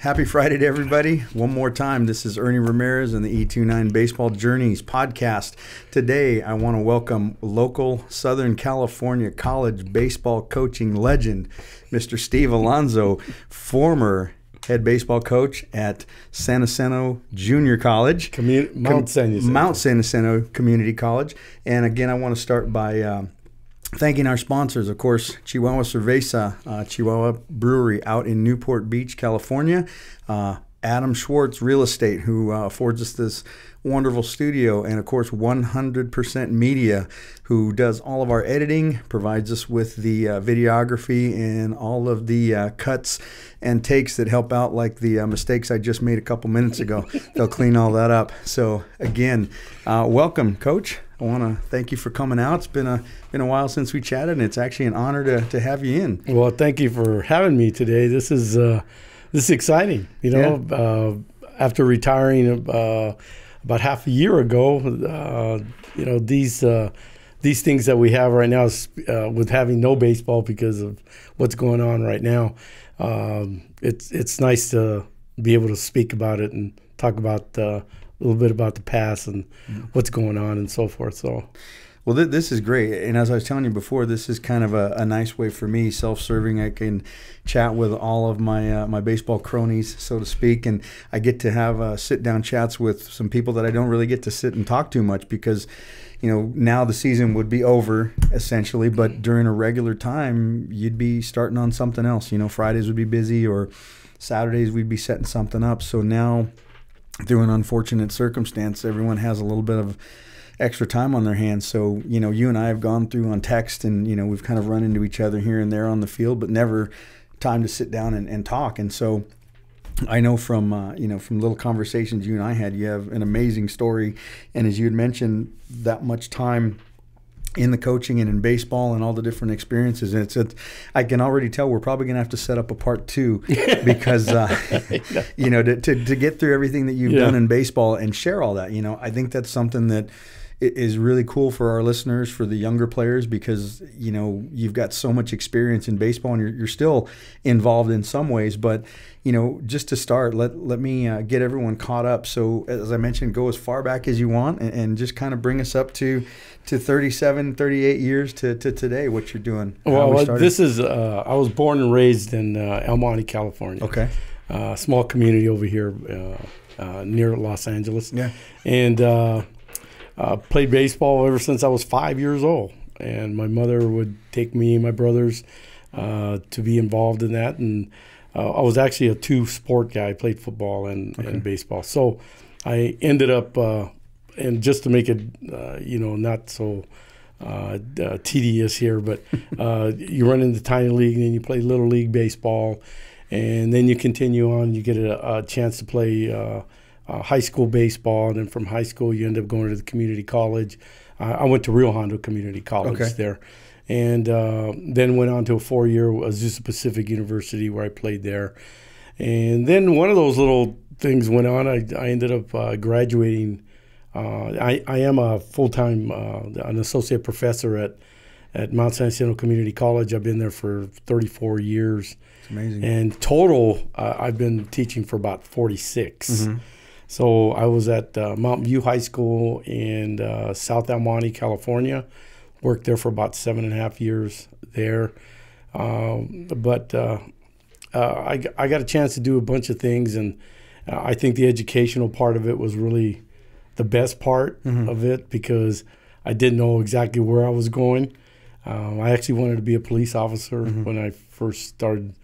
Happy Friday to everybody. One more time, this is Ernie Ramirez and the E29 Baseball Journeys podcast. Today, I want to welcome local Southern California college baseball coaching legend, Mr. Steve Alonzo, former head baseball coach at San Jacinto Junior College. Mount San Jacinto Community College. And again, I want to start by thanking our sponsors, of course, Chihuahua Cerveza, Chihuahua Brewery out in Newport Beach, California. Adam Schwartz Real Estate, who affords us this wonderful studio, and of course 100% Media, who does all of our editing, provides us with the videography and all of the cuts and takes that help out, like the mistakes I just made a couple minutes ago. They'll clean all that up. So again, welcome, Coach. I want to thank you for coming out. It's been a while since we chatted, and it's actually an honor to have you in. Well, thank you for having me today. This is exciting. You know, after retiring about half a year ago, these things that we have right now, with having no baseball because of what's going on right now, it's nice to be able to speak about it and talk about a little bit about the past and what's going on and so forth. So, well, this is great. And as I was telling you before, this is kind of a nice way for me, self-serving. I can chat with all of my my baseball cronies, so to speak, and I get to have sit-down chats with some people that I don't really get to sit and talk to much because, you know, now the season would be over essentially, but during a regular time, you'd be starting on something else. You know, Fridays would be busy, or Saturdays we'd be setting something up. So now, through an unfortunate circumstance, everyone has a little bit of extra time on their hands. So, you know, you and I have gone through on text, and, you know, we've kind of run into each other here and there on the field, but never time to sit down and talk. And so I know from, from little conversations you and I had, you have an amazing story. And as you had mentioned, that much time in the coaching and in baseball and all the different experiences. And I can already tell we're probably going to have to set up a part 2 because, you know, to get through everything that you've done in baseball and share all that. You know, I think that's something that is really cool for our listeners, for the younger players, because, you know, you've got so much experience in baseball and you're still involved in some ways. But, you know, just to start, let me get everyone caught up. So as I mentioned, go as far back as you want and just kind of bring us up to 37, 38 years to today, what you're doing. Well, this is, I was born and raised in El Monte, California. Okay. Small community over here near Los Angeles. Yeah. And played baseball ever since I was 5 years old. And my mother would take me and my brothers to be involved in that. And I was actually a two-sport guy. I played football and baseball. So I ended up, and just to make it, not so tedious here, but you run into tiny league and you play little league baseball, and then you continue on. You get a chance to play high school baseball, and then from high school you end up going to the community college. I went to Rio Hondo Community College there, and then went on to a 4-year Azusa Pacific University where I played there. And then one of those little things went on. I ended up graduating. I am a full-time, an associate professor at Mount San Jacinto Community College. I've been there for 34 years. It's amazing. And total, I've been teaching for about 46. Mm-hmm. So I was at Mountain View High School in South El Monte, California. Worked there for about 7.5 years there. But I got a chance to do a bunch of things, and I think the educational part of it was really the best part of it, because I didn't know exactly where I was going. I actually wanted to be a police officer when I first started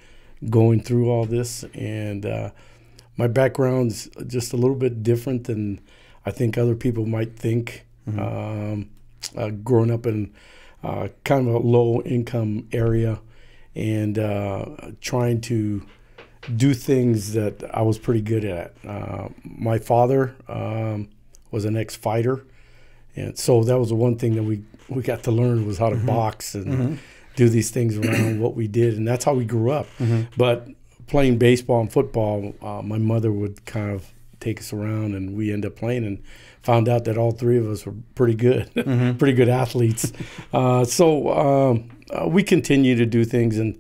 going through all this, and my background's just a little bit different than I think other people might think. Growing up in kind of a low-income area, and trying to do things that I was pretty good at. My father was an ex-fighter, and so that was the one thing that we got to learn, was how to box and do these things around what we did, and that's how we grew up. But playing baseball and football, my mother would kind of take us around, and we ended up playing, and found out that all three of us were pretty good, pretty good athletes. So we continue to do things, and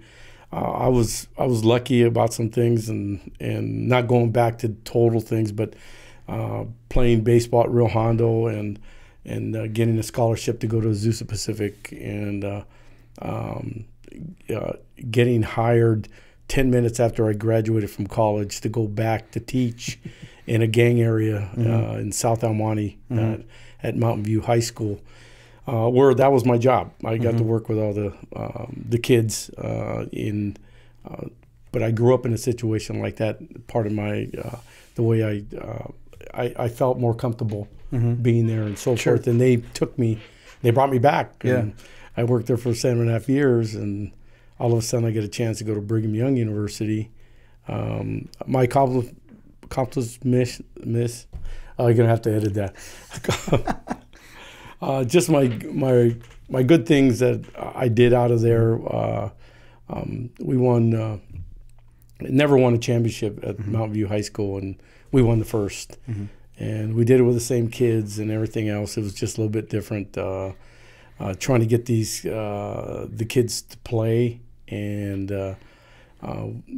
I was lucky about some things, and not going back to total things, but playing baseball at Rio Hondo and getting a scholarship to go to Azusa Pacific, and getting hired 10 minutes after I graduated from college to go back to teach in a gang area in South El Monte at Mountain View High School, where that was my job. I got to work with all the kids but I grew up in a situation like that. Part of my the way I felt more comfortable being there and so forth. And they brought me back. And I worked there for 7.5 years, and all of a sudden I get a chance to go to Brigham Young University. My accomplishments, you're gonna have to edit that. Just my good things that I did out of there. We won. Never won a championship at Mountain View High School, and we won the first. And we did it with the same kids and everything else. It was just a little bit different. Trying to get the kids to play, and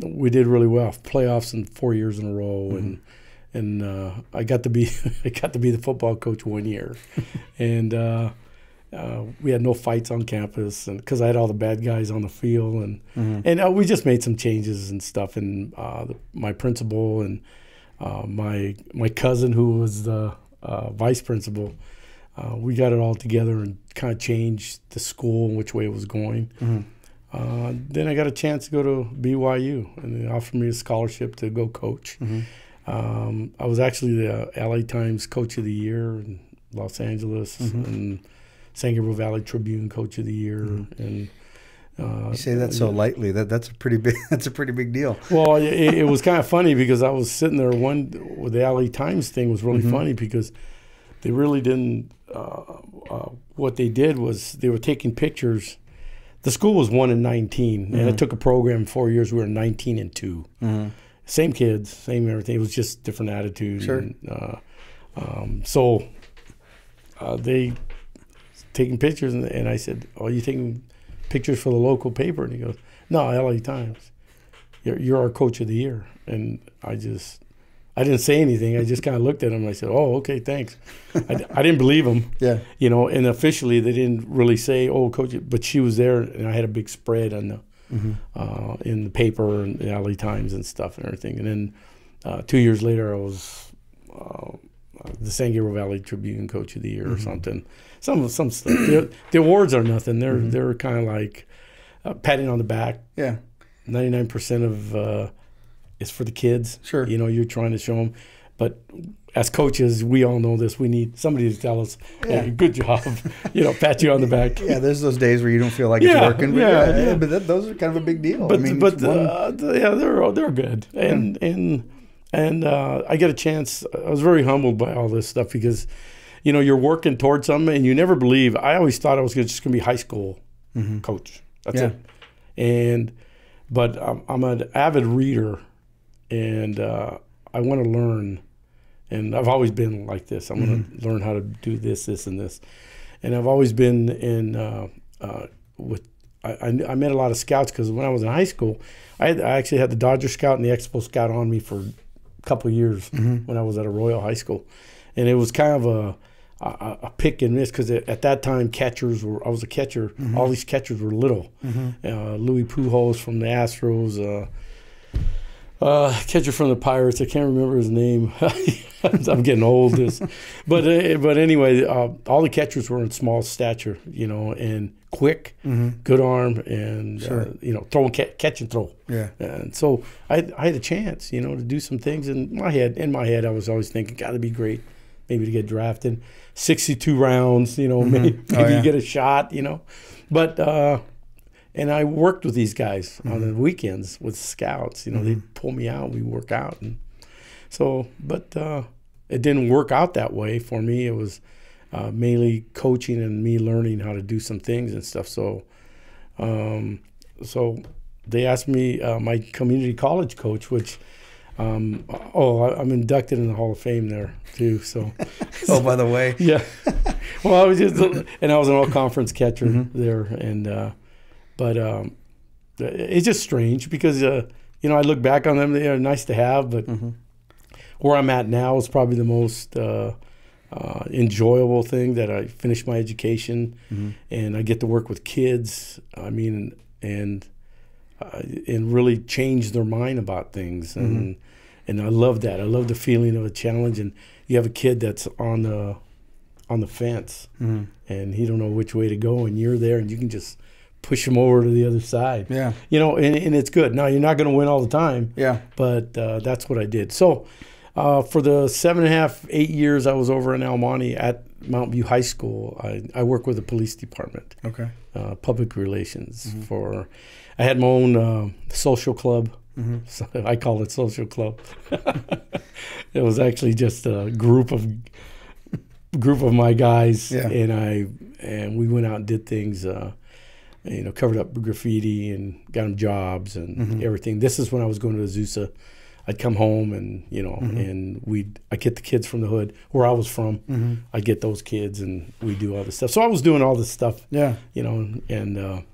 we did really well. Playoffs in 4 years in a row, and I got to be the football coach 1 year, and we had no fights on campus, and because I had all the bad guys on the field, and we just made some changes and stuff. And my principal and my cousin, who was the vice principal, we got it all together and kind of changed the school and which way it was going. Then I got a chance to go to BYU, and they offered me a scholarship to go coach. I was actually the LA Times Coach of the Year in Los Angeles, and San Gabriel Valley Tribune Coach of the Year. And you say that so lightly. That's a pretty big deal. Well, it was kind of funny because I was sitting there with the LA Times thing was really funny because they really didn't. What they did was they were taking pictures. The school was 1-19, and it took a program 4 years. We were 19-2. Same kids, same everything. It was just different attitude. Sure. And, so they taking pictures, and I said, "Oh, you taking pictures for the local paper?" And he goes, "No, LA Times. You're our Coach of the Year." And I didn't say anything. I just kind of looked at him and I said, "Oh, okay, thanks." I didn't believe him. Yeah. You know, and officially they didn't really say, "Oh, Coach," but she was there, and I had a big spread on the in the paper and the LA Times and stuff and everything. And then 2 years later, I was the San Gabriel Valley Tribune Coach of the Year or something. Some stuff. The awards are nothing. They're kind of like patting on the back. Yeah. 99% of it's for the kids. Sure. You know, you're trying to show them. But as coaches, we all know this. We need somebody to tell us, "Hey, good job," you know, pat you on the back. Yeah, there's those days where you don't feel like it's working. But but those are kind of a big deal. But, I mean, they're good. And I get a chance. I was very humbled by all this stuff because, you know, you're working towards something and you never believe. I always thought I was just going to be a high school coach. That's it. But I'm an avid reader, and I want to learn. And I've always been like this. I'm going to learn how to do this, and this. And I've always been I met a lot of scouts because when I was in high school, I actually had the Dodger Scout and the Expo Scout on me for a couple of years when I was at a Royal High School. And it was kind of a pick and miss because at that time I was a catcher. All these catchers were little. Louis Pujols from the Astros, catcher from the Pirates. I can't remember his name. I'm getting old. But anyway, all the catchers were in small stature, you know, and quick, good arm, and you know, catch and throw. Yeah. And so I had a chance, you know, to do some things. In my head, I was always thinking, "God, it'd be great, maybe to get drafted, 62 rounds, you know, maybe you get a shot, you know." But and I worked with these guys on the weekends with scouts. You know, they'd pull me out, we work out, and so. But it didn't work out that way for me. It was mainly coaching and me learning how to do some things and stuff. So, so they asked me, my community college coach, which. I'm inducted in the Hall of Fame there too. So, by the way, yeah. Well, I was an all-conference catcher there, and but it's just strange because, you know, I look back on them, they are nice to have, but where I'm at now is probably the most enjoyable thing, that I finished my education and I get to work with kids. I mean, and really change their mind about things. And I love that. I love the feeling of a challenge. And you have a kid that's on the fence and he don't know which way to go, and you're there and you can just push him over to the other side. Yeah. You know, and it's good. Now, you're not going to win all the time. Yeah. But that's what I did. So for the 7.5, 8 years I was over in Almonte at Mount View High School, I worked with the police department. Okay. Public relations. I had my own social club. So I call it social club. It was actually just a group of my guys, and we went out and did things. You know, covered up graffiti and got them jobs and everything. This is when I was going to Azusa. I'd come home and, you know, and I'd get the kids from the hood where I was from. I'd get those kids and we'd do all this stuff. So I was doing all this stuff, you know, and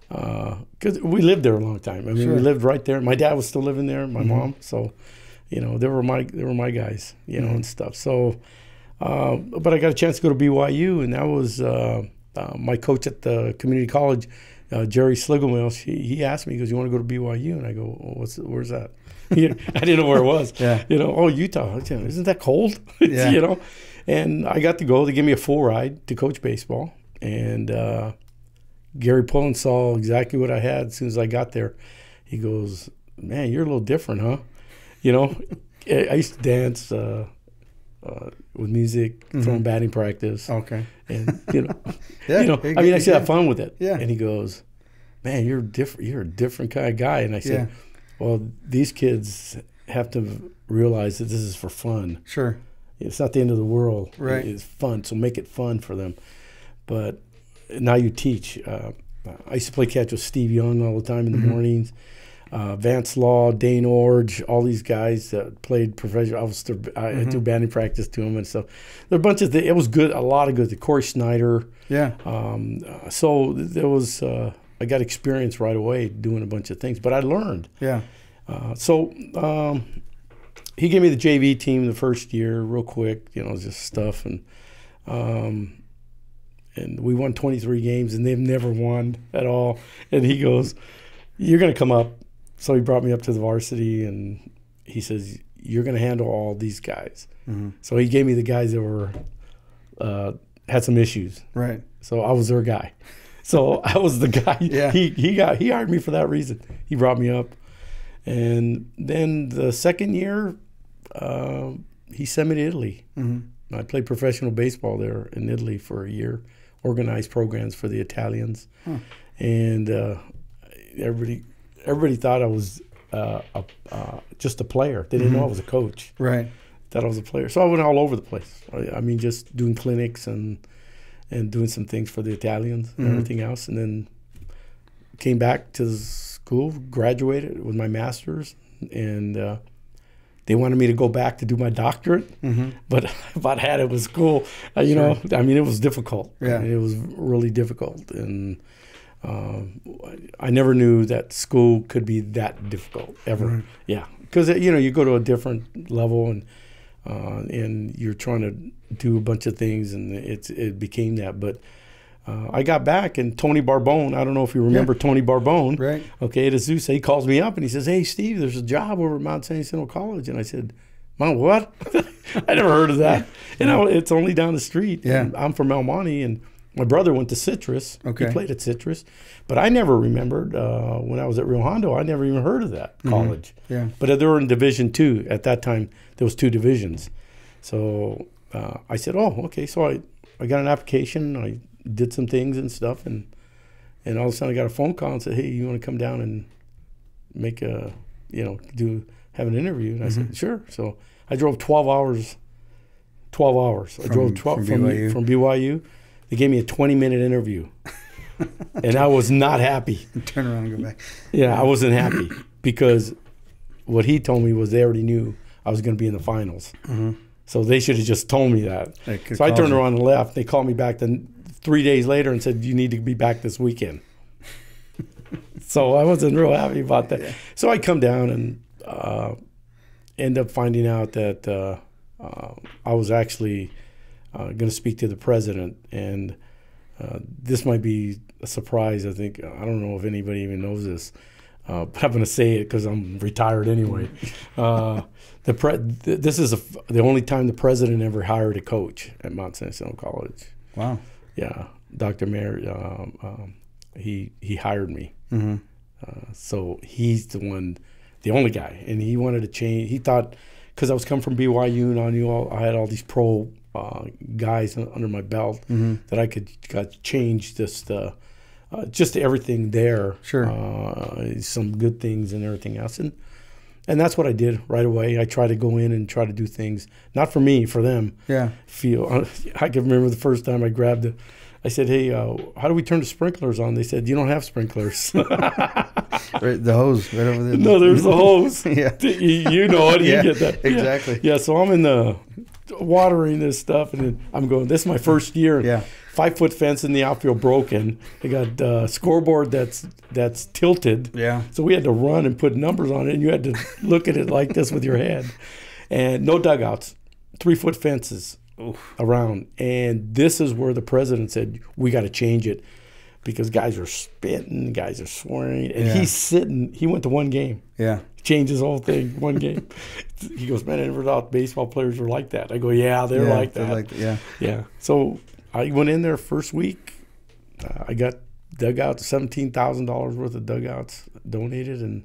because we lived there a long time. I mean, we lived right there. My dad was still living there, my mom. So, you know, they were my guys, you know, and stuff. So, but I got a chance to go to BYU, and that was my coach at the community college, Jerry Sligelmill. He asked me, he goes, "You want to go to BYU?" And I go, "Where's that?" I didn't know where it was. You know, "Oh, Utah. Isn't that cold?" You know, and I got to go. They gave me a full ride to coach baseball, and Gary Pullen saw exactly what I had as soon as I got there. He goes, "Man, you're a little different, huh?" You know, I used to dance with music, throwing batting practice. Okay. And, you know, you know, I mean, I used to have fun with it. Yeah. And he goes, "Man, you're different. You're a different kind of guy." And I said, "Well, these kids have to realize that this is for fun. Sure. It's not the end of the world. Right. It's fun. So make it fun for them." But now you teach. I used to play catch with Steve Young all the time in the mornings. Vance Law, Dane Orge, all these guys that played professional. I do batting practice to them and stuff. There are a bunch of things. It was good, a lot of good. Corey Snyder. Yeah. So there was, I got experience right away doing a bunch of things, but I learned. Yeah. So he gave me the JV team the first year real quick, you know, just stuff. And we won 23 games, and they've never won at all. And he goes, "You're going to come up." So he brought me up to the varsity, and he says, "You're going to handle all these guys." So he gave me the guys that were had some issues. Right. So I was their guy. So I was the guy. Yeah. He hired me for that reason. He brought me up, and then the second year, he sent me to Italy. I played professional baseball there in Italy for a year, organized programs for the Italians, and everybody thought I was just a player. They didn't know I was a coach. Right. Thought I was a player. So I went all over the place. I mean, just doing clinics and doing some things for the Italians and everything else. And then came back to school, graduated with my master's, and they wanted me to go back to do my doctorate. But I about had it with school. You know, I mean, it was difficult. Yeah. I mean, it was really difficult. And I never knew that school could be that difficult ever. Yeah, because you know, you go to a different level and you're trying to do a bunch of things, and it became that. But I got back, and Tony Barbone, I don't know if you remember Tony Barbone. Right. Okay, at Azusa, he calls me up and he says, "Hey, Steve, there's a job over at Mount San Jacinto College." And I said, "Mount what?" I never heard of that. And it's only down the street. Yeah. I'm from Almonte, and my brother went to Citrus. Okay. He played at Citrus. But I never remembered when I was at Rio Hondo, I never even heard of that college. Yeah. But they were in Division II. At that time, there was 2 divisions. So I said, "Oh, okay." So I got an application. I did some things and stuff. And all of a sudden I got a phone call and said, "Hey, you want to come down and make a, you know, have an interview?" And I said, "Sure." So I drove 12 hours. I drove 12 from BYU. They gave me a 20-minute interview, and I was not happy. Turn around and go back. Yeah, I wasn't happy because what he told me was they already knew I was going to be in the finals. So they should have just told me that. So I turned around and left. They called me back then 3 days later and said, "You need to be back this weekend." So I wasn't real happy about that. So I come down and end up finding out that I was actually going to speak to the president, and this might be a surprise. I think I don't know if anybody even knows this, but I'm going to say it because I'm retired anyway. This is the only time the president ever hired a coach at Mount San Jacinto College. Wow. Yeah, Dr. Mayer, he hired me. Mm-hmm. So he's the only guy, and he wanted to change. He thought, because I was coming from BYU and I had all these pro guys under my belt, mm-hmm. that I could change just everything there. Sure. Some good things and everything else, and that's what I did right away. I tried to go in and try to do things, not for me, for them. Yeah. I can remember the first time I grabbed it. I said, "Hey, how do we turn the sprinklers on?" They said, "You don't have sprinklers." Right, the hose right over there. No, there's the hose. Yeah. You know it. You get that. Exactly. Yeah, so I'm in the watering this stuff, and then I'm going, this is my first year. Yeah. 5-foot fence in the outfield broken. I got a scoreboard that's tilted. Yeah. So we had to run and put numbers on it, and you had to look at it like this with your head. And no dugouts, 3-foot fences around. And this is where the president said, we got to change it, because guys are spitting, guys are swearing. And he's sitting, he went to one game. Yeah. Changed his whole thing, one game. He goes, man, I never thought baseball players were like that. I go, yeah, they're like that. Yeah. So I went in there first week. I got dugouts, $17,000 worth of dugouts donated,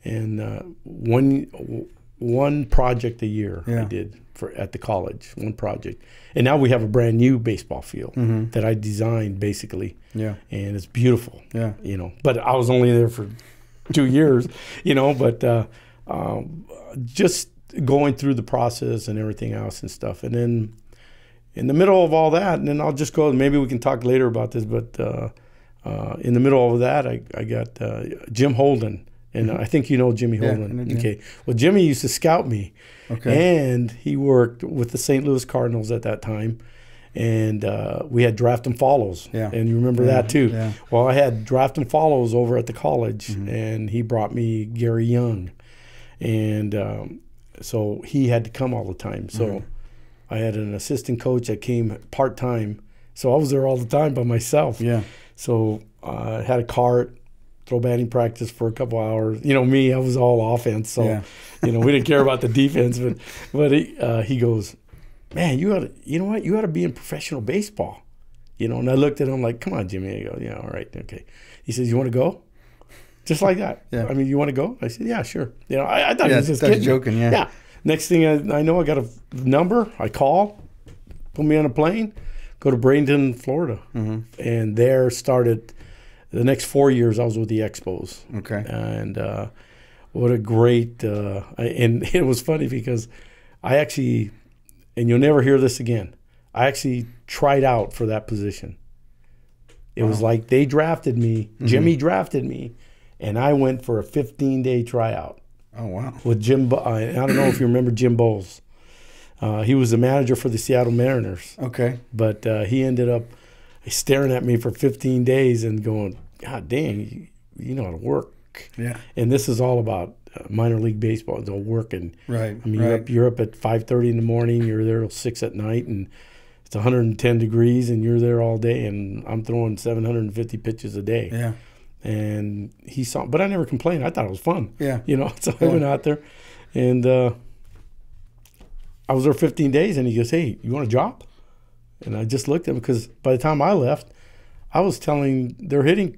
and one project a year I did at the college, one project. And now we have a brand new baseball field that I designed, basically. Yeah. And it's beautiful. Yeah. But I was only there for 2 years, but just going through the process and everything else and stuff. And then in the middle of all that, and then I'll just go, maybe we can talk later about this, but in the middle of that, I got Jim Holden. And I think you know Jimmy Holden. Yeah, okay. Well, Jimmy used to scout me. Okay. And he worked with the St. Louis Cardinals at that time. And we had draft and follows. Yeah. And you remember that too. Yeah. Well, I had draft and follows over at the college, and he brought me Gary Young. And so he had to come all the time. So I had an assistant coach that came part-time. So I was there all the time by myself. Yeah. So I had a cart, throw batting practice for a couple hours. Me, I was all offense. So, we didn't care about the defense. But he goes, man, you ought to be in professional baseball. And I looked at him like, come on, Jimmy. I go, yeah, all right, okay. He says, you want to go? Just like that. Yeah. I mean, you want to go? I said, yeah, sure. I thought he was just that's kidding. joking, yeah. Yeah. Next thing I know, I got a number. I call, put me on a plane, go to Bradenton, Florida. And there started the next 4 years I was with the Expos. Okay. And what a great and it was funny because I actually, and you'll never hear this again, I actually tried out for that position. It was like they drafted me, Jimmy drafted me, and I went for a 15-day tryout. Oh, wow. With Jim, I don't know if you remember Jim Bowles. He was the manager for the Seattle Mariners. Okay. But he ended up staring at me for 15 days and going, God dang, you know how to work. Yeah. And this is all about minor league baseball. It's all working. Right. I mean, you're up at 5:30 in the morning. You're there till 6 at night, and it's 110 degrees, and you're there all day. And I'm throwing 750 pitches a day. Yeah. And he saw, but I never complained. I thought it was fun. Yeah. So I went out there, and I was there 15 days, and he goes, hey, you want a job? And I just looked at him because by the time I left, I was telling their hitting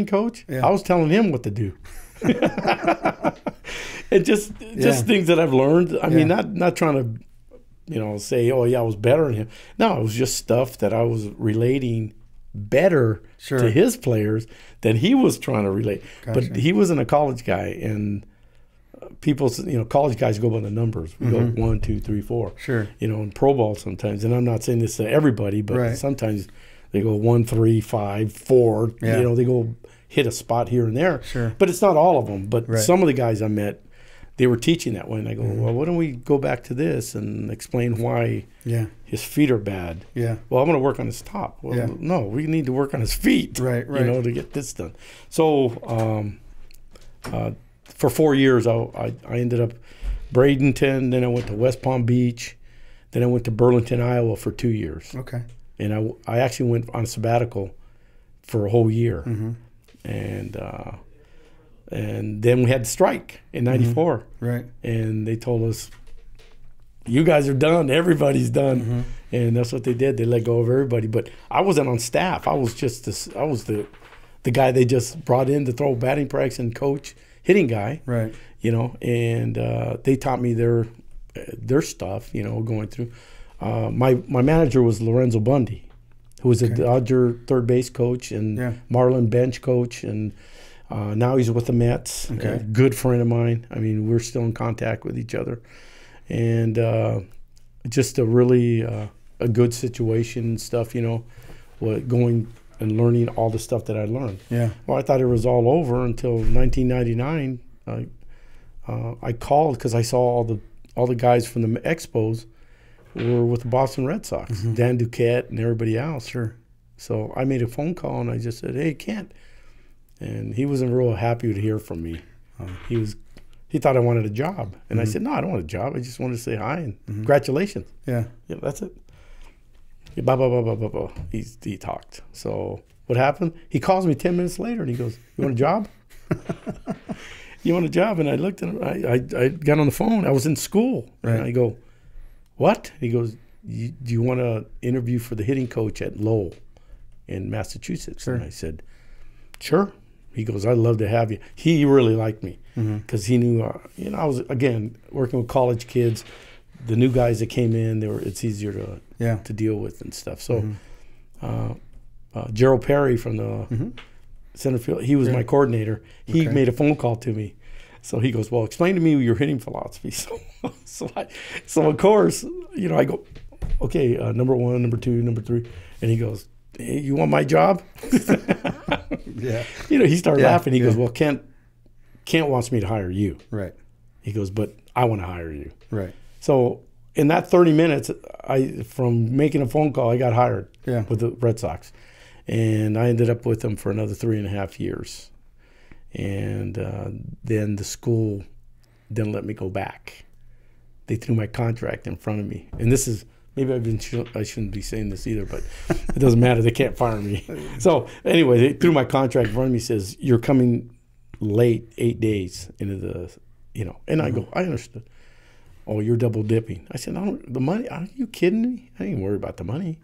coach, I was telling him what to do. And just things that I've learned. I mean, not trying to, say, oh yeah, I was better than him. No, it was just stuff that I was relating better to his players than he was trying to relate. Gotcha. But he wasn't a college guy, and people, college guys go by the numbers. We go 1, 2, 3, 4. Sure. In pro ball sometimes, and I'm not saying this to everybody, but sometimes they go 1, 3, 5, 4. Yeah. They go hit a spot here and there. Sure. But it's not all of them. But some of the guys I met, they were teaching that way. And I go, well, why don't we go back to this and explain why his feet are bad? Yeah. Well, I'm going to work on his top. Well, no, we need to work on his feet. Right. You know, to get this done. So for 4 years, I ended up Bradenton. Then I went to West Palm Beach. Then I went to Burlington, Iowa for 2 years. Okay. And I actually went on a sabbatical for a whole year. And then we had the strike in '94. Right. And they told us, you guys are done. Everybody's done. And that's what they did. They let go of everybody. But I wasn't on staff. I was just the guy they just brought in to throw batting practice and coach, hitting guy. Right. You know, and they taught me their stuff, you know, going through. My manager was Lorenzo Bundy, who was a Dodger third base coach and Marlin bench coach, and now he's with the Mets. A good friend of mine. I mean, we're still in contact with each other, and just a really a good situation and stuff, you know, going and learning all the stuff that I learned. Yeah. Well, I thought it was all over until 1999. I called because I saw all the guys from the Expos were with the Boston Red Sox, Dan Duquette and everybody else. Sure. So I made a phone call and I just said, "Hey, Kent," and he wasn't real happy to hear from me. He thought I wanted a job, and I said, "No, I don't want a job. I just wanted to say hi and congratulations." Yeah, that's it. Blah blah blah blah blah blah. He talked. So what happened? He calls me 10 minutes later and he goes, "You want a job?" You want a job? And I looked at him. I got on the phone. I was in school. Right. And I go, what? He goes, do you want to interview for the hitting coach at Lowell in Massachusetts? Sure. And I said, sure. He goes, I'd love to have you. He really liked me because he knew, you know, I was, again, working with college kids. The new guys that came in, it's easier to deal with and stuff. So Gerald Perry from the center field, he was my coordinator. He made a phone call to me. So he goes, well, explain to me your hitting philosophy. So of course, you know, I go, okay, number one, number two, number three. And he goes, hey, you want my job? You know, he started laughing. He goes, well, Kent wants me to hire you. Right. He goes, but I want to hire you. Right. So in that 30 minutes, from making a phone call, I got hired with the Red Sox. And I ended up with them for another 3.5 years. And then the school didn't let me go back. They threw my contract in front of me. And this is, maybe I shouldn't be saying this either, but it doesn't matter. They can't fire me. So anyway, they threw my contract in front of me, says, you're coming late 8 days into the, you know. And I go, I understood. Oh, you're double dipping. I said, no, the money, are you kidding me? I ain't worried about the money.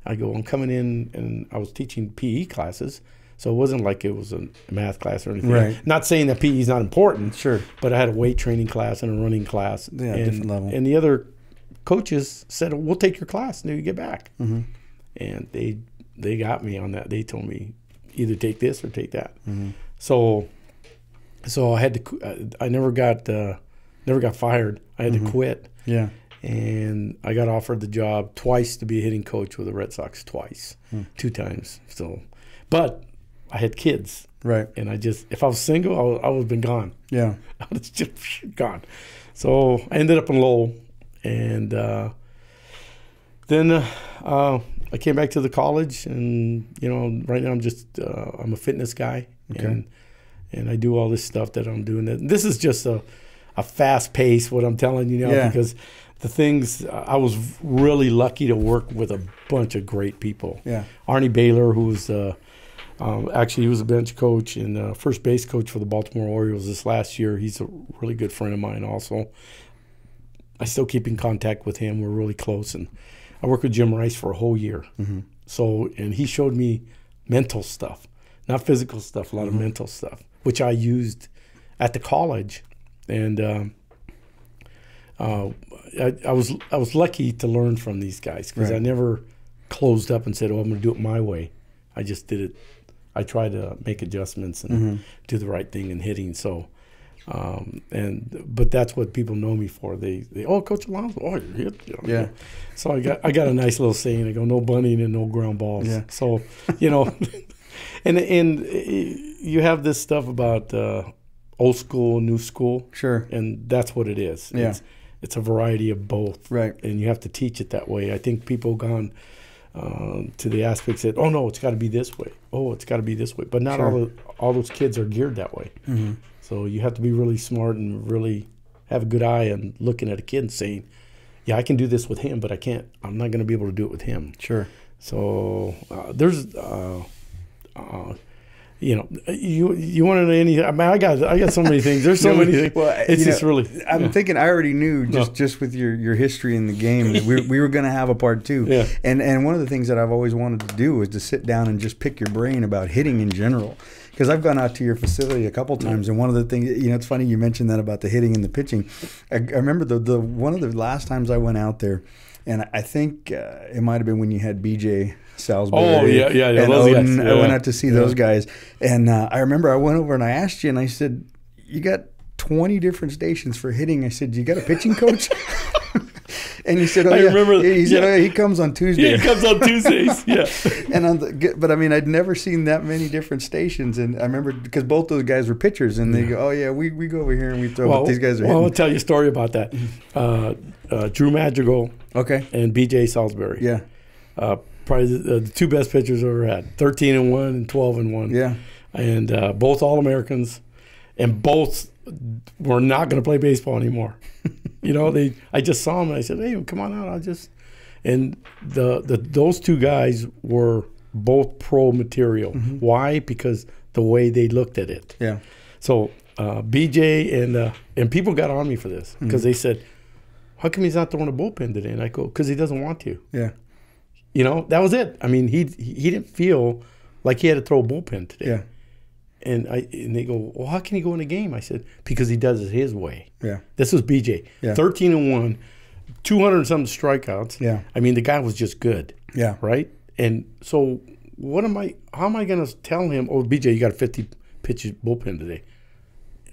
I go, I'm coming in, and I was teaching PE classes, so it wasn't like it was a math class or anything. Right. Not saying that PE is not important. Sure. But I had a weight training class and a running class. Yeah, different level. And the other coaches said, we'll take your class until you get back. And they got me on that. They told me, either take this or take that. So I had to, I never got fired. I had to quit. Yeah. And I got offered the job twice to be a hitting coach with the Red Sox, twice, 2 times. So, but I had kids. Right. And if I was single, I would have been gone. Yeah. I was just gone. So I ended up in Lowell. And then I came back to the college. And, you know, right now I'm a fitness guy. Okay. And I do all this stuff that I'm doing. This is just a fast pace, what I'm telling you now, because the things, I was really lucky to work with a bunch of great people. Yeah. Arnie Baylor, who was actually, he was a bench coach and first base coach for the Baltimore Orioles this last year. He's a really good friend of mine also. I still keep in contact with him. We're really close. And I worked with Jim Rice for a whole year. So, and he showed me mental stuff, not physical stuff, a lot of mental stuff, which I used at the college. And I was lucky to learn from these guys because I never closed up and said, "Oh, I'm going to do it my way." I just did it. I tried to make adjustments and do the right thing in hitting. So, but that's what people know me for. They oh, Coach Alonzo, oh, you hit. You know, yeah. So I got a nice little saying. I go, no bunting and no ground balls. Yeah. So, you know, and you have this stuff about old school, new school. Sure. And that's what it is. Yeah. It's a variety of both. Right. And you have to teach it that way. I think people gone to the aspects that, oh, no, it's got to be this way. Oh, it's got to be this way. But not Sure. all those kids are geared that way. Mm-hmm. So you have to be really smart and really have a good eye and looking at a kid and saying, yeah, I can do this with him, but I'm not going to be able to do it with him. Sure. So there's, you want to know any? I mean, I got so many things. There's so many things. Well, it's just really. I'm thinking I already knew just with your history in the game. We were going to have a part two. Yeah. And one of the things that I've always wanted to do is to sit down and just pick your brain about hitting in general. Because I've gone out to your facility a couple times, and one of the things, it's funny you mentioned that about the hitting and the pitching. I remember the one of the last times I went out there, and I think it might have been when you had BJ Salisbury. Oh, yeah. And Those Odin. guys. I went out to see those guys, and I remember I went over and I asked you, and I said, "You got 20 different stations for hitting." I said, "You got a pitching coach?" And he said, "Oh, I yeah." remember. He said, "Oh, yeah, he comes on Tuesday." He comes on Tuesdays. Yeah. But I mean, I'd never seen that many different stations, and I remember because both those guys were pitchers, and they go, "Oh yeah, we go over here and we throw." But these guys are hitting. I'll tell you a story about that. Drew Madrigal. Okay. And BJ Salisbury. Yeah. Probably the two best pitchers I've ever had. 13-1 and 12-1. Yeah. And both All-Americans, and both were not going to play baseball anymore. I just saw them and I said, "Hey, come on out." And those two guys were both pro material. Mm-hmm. Why? Because the way they looked at it. Yeah. So BJ and people got on me for this because they said, "How come he's not throwing a bullpen today?" And I go, "Because he doesn't want to." Yeah. That was it. I mean, he didn't feel like he had to throw a bullpen today. Yeah. And they go, "Well, how can he go in a game?" I said, "Because he does it his way." Yeah. This was BJ. Yeah. 13-1, 200 and something strikeouts. Yeah. I mean, the guy was just good. Yeah. Right? And so how am I going to tell him, "Oh, BJ, you got a 50-pitch bullpen today.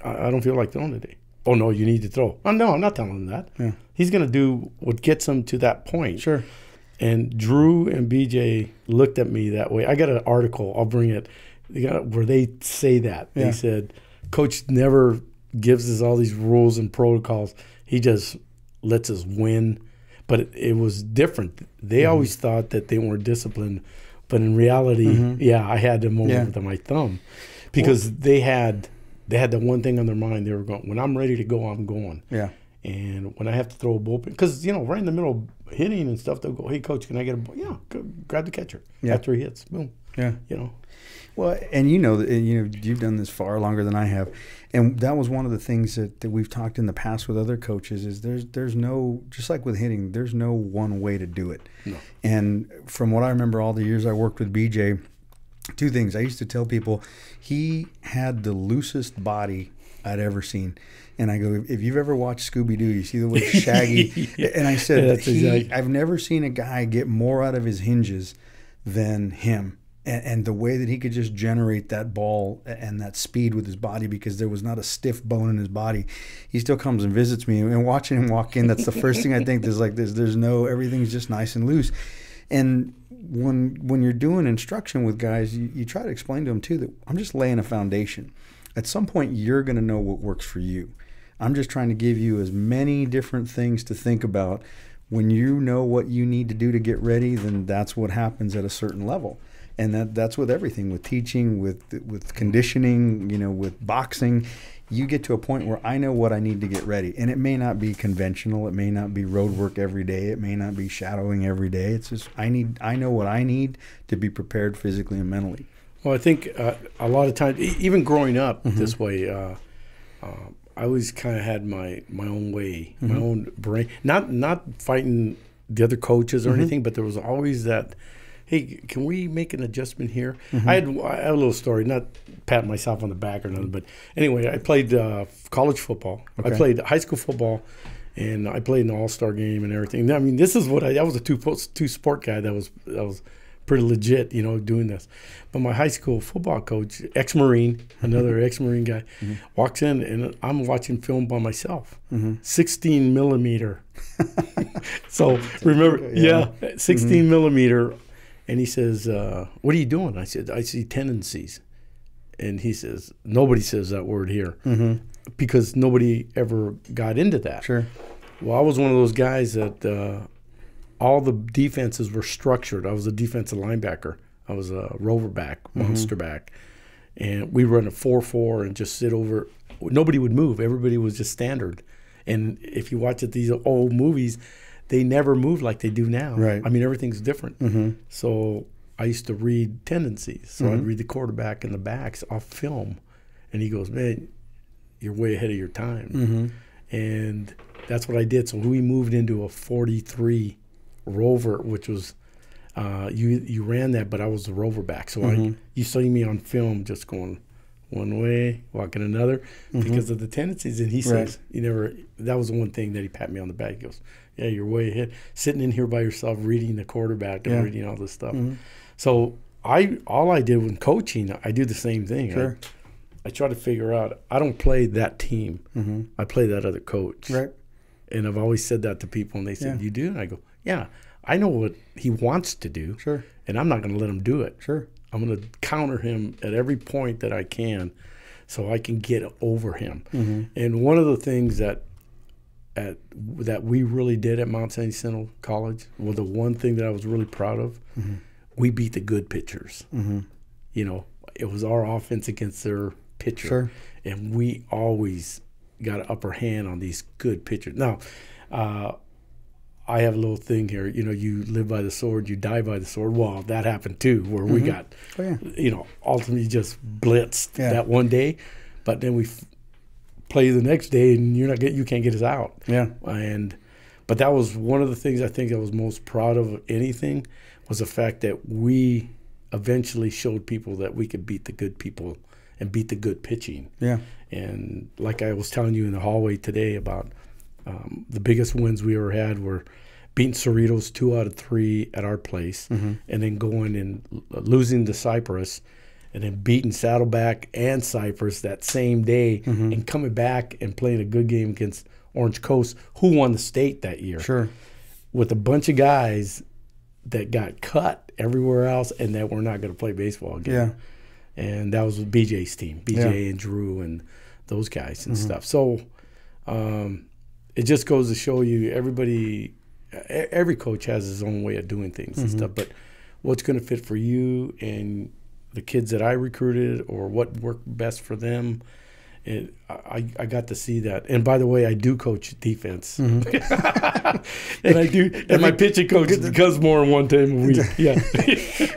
I don't feel like throwing today." "Oh, no, you need to throw." "Oh, no, I'm not telling him that." Yeah. He's going to do what gets him to that point. Sure. And Drew and BJ looked at me that way. I got an article. I'll bring it. Where they say that. Yeah. They said, "Coach never gives us all these rules and protocols. He just lets us win." But it was different. They always thought that they weren't disciplined. But in reality, I had them over my thumb. Because they had the one thing on their mind. They were going, when I'm ready to go, I'm going. Yeah. And when I have to throw a bullpen, because, right in the middle of hitting and stuff, they'll go, "Hey, Coach, can I get a ball?" "Yeah, go grab the catcher." Yeah. After he hits, boom. Yeah. Well, and you've done this far longer than I have, and that was one of the things that we've talked in the past with other coaches is there's no, just like with hitting, there's no one way to do it. No. And from what I remember all the years I worked with BJ, two things. I used to tell people he had the loosest body I'd ever seen. And I go, if you've ever watched Scooby-Doo, you see the way Shaggy. And I said, I've never seen a guy get more out of his hinges than him. And the way that he could just generate that ball and that speed with his body because there was not a stiff bone in his body. He still comes and visits me. And watching him walk in, that's the first thing I think. There's no, everything's just nice and loose. And when you're doing instruction with guys, you try to explain to them, too, that I'm just laying a foundation. At some point, you're going to know what works for you. I'm just trying to give you as many different things to think about. When you know what you need to do to get ready, then that's what happens at a certain level. And that's with everything, with teaching, with conditioning, with boxing. You get to a point where I know what I need to get ready. And it may not be conventional. It may not be road work every day. It may not be shadowing every day. It's just I know what I need to be prepared physically and mentally. Well, I think a lot of times, even growing up this way, I always kind of had my own way, my own brain. Not fighting the other coaches or anything, but there was always that, "Hey, can we make an adjustment here?" I had a little story, not patting myself on the back or nothing, but anyway, I played college football. Okay. I played high school football, and I played in the All-Star game and everything. I mean, this is what I was a two-sport guy that was pretty legit, doing this. But my high school football coach, ex-Marine, another ex-Marine guy, walks in, and I'm watching film by myself, 16 millimeter. So remember, 16 millimeter. And he says, "What are you doing?" I said, "I see tendencies." And he says, nobody says that word here because nobody ever got into that. Sure. Well, I was one of those guys that all the defenses were structured. I was a defensive linebacker. I was a rover back, monster back. And we run a 4-4 and just sit over. Nobody would move. Everybody was just standard. And if you watch these old movies, they never moved like they do now. Right. I mean, everything's different. So I used to read tendencies. So I'd read the quarterback and the backs off film. And he goes, man, you're way ahead of your time. And that's what I did. So we moved into a 43 rover, which was you ran that, but I was the rover back. So you saw me on film just going one way, walking another because of the tendencies. And he says, that was the one thing that he pat me on the back. He goes, yeah, you're way ahead. Sitting in here by yourself, reading the quarterback and reading all this stuff. So all I did when coaching, I do the same thing. Sure. I try to figure out, I don't play that team. I play that other coach. Right. And I've always said that to people, and they said, you do? And I go, yeah, I know what he wants to do. Sure. And I'm not going to let him do it. Sure. I'm going to counter him at every point that I can so I can get over him. And one of the things that we really did at Mount St. Sentinel College, well, the one thing that I was really proud of, we beat the good pitchers. You know, it was our offense against their pitcher. Sure. And we always got an upper hand on these good pitchers. Now, I have a little thing here. You know, you live by the sword, you die by the sword. Well, that happened too, where we got, you know, ultimately just blitzed that one day. But then we play the next day, and you can't get us out. Yeah. But that was one of the things I think I was most proud of anything was the fact that we eventually showed people that we could beat the good people and beat the good pitching. Yeah. And like I was telling you in the hallway today about the biggest wins we ever had were beating Cerritos 2 out of 3 at our place, and then going and losing to Cypress, and then beating Saddleback and Cypress that same day, and coming back and playing a good game against Orange Coast, who won the state that year. Sure. With a bunch of guys that got cut everywhere else and that were not going to play baseball again. Yeah. And that was BJ's team, BJ and Drew and those guys and stuff. So it just goes to show you every coach has his own way of doing things and stuff. But what's going to fit for you and the kids that I recruited or what worked best for them, I got to see that. And by the way, I do coach defense. And I do. And my pitching coach does more than one time a week. Yeah.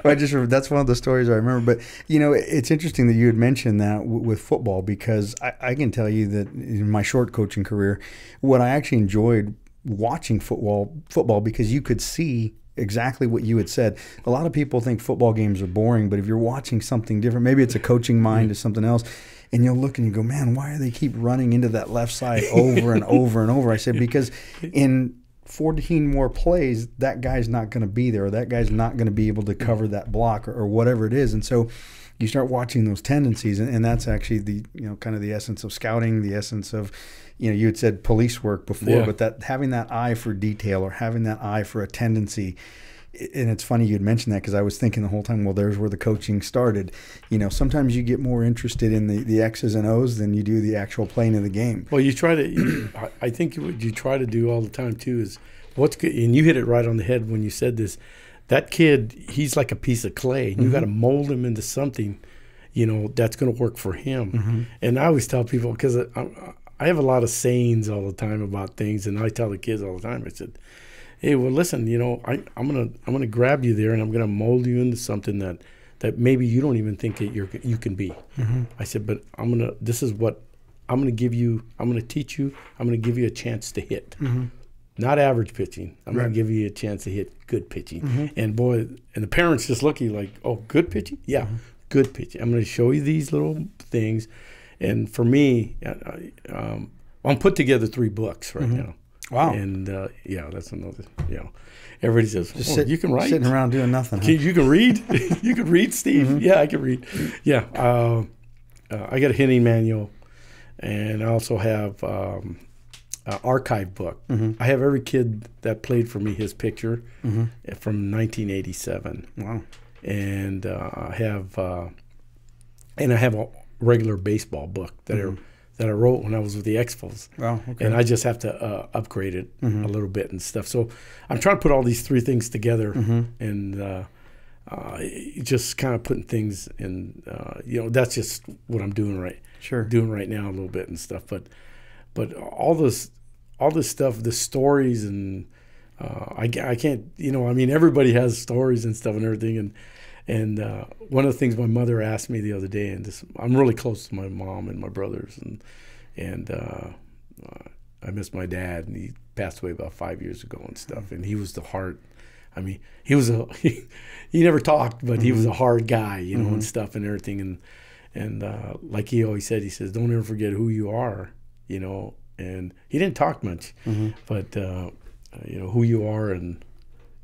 That's one of the stories I remember. But, you know, it's interesting that you had mentioned that with football because I can tell you that in my short coaching career, what I actually enjoyed watching football because you could see exactly what you had said. A lot of people think football games are boring, but if you're watching something different, maybe it's a coaching mind to something else, and you'll look and you go, man, why do they keep running into that left side over and over and over? I said, because in 14 more plays, that guy's not going to be there, or that guy's not going to be able to cover that block or whatever it is. And so you start watching those tendencies, and that's actually the, you know, kind of the essence of scouting, the essence of, you know, you had said police work before, but that having that eye for detail or having that eye for a tendency. And it's funny you'd mentioned that because I was thinking the whole time, well, there's where the coaching started. You know, sometimes you get more interested in the X's and O's than you do the actual playing of the game. Well, you try to, I think what you try to do all the time too is what's good. And you hit it right on the head when you said this. That kid, he's like a piece of clay. And you got to mold him into something, you know, that's going to work for him. And I always tell people, because I have a lot of sayings all the time about things, and I tell the kids all the time, I said, hey, well, listen, you know, I'm gonna grab you there, and I'm gonna mold you into something that maybe you don't even think that you can be. I said, but this is what I'm gonna give you. I'm gonna teach you. I'm gonna give you a chance to hit, not average pitching. I'm gonna give you a chance to hit good pitching. And boy, and the parents just look at you like, oh, good pitching? Yeah, good pitching. I'm gonna show you these little things. And for me, I'm put together 3 books right now. Wow. And, that's another, you know. Everybody says, you can write? Sitting around doing nothing. Huh? You can read? You can read, Steve? Yeah, I can read. Yeah. I got a hitting manual, and I also have an archive book. I have every kid that played for me, his picture from 1987. Wow. And I have and I have a regular baseball book that I wrote when I was with the Expos. Wow, okay. And I just have to upgrade it a little bit and stuff. So I'm trying to put all these three things together and just kind of putting things in. That's just what I'm doing right now a little bit and stuff. But all this stuff, the stories and I can't. Everybody has stories and stuff and everything. And one of the things my mother asked me the other day, and I'm really close to my mom and my brothers, and I miss my dad, and he passed away about 5 years ago and stuff. And he was the heart. I mean, he was he never talked, but he was a hard guy, and stuff and everything. And like he always said, he says, "Don't ever forget who you are," And he didn't talk much, but who you are and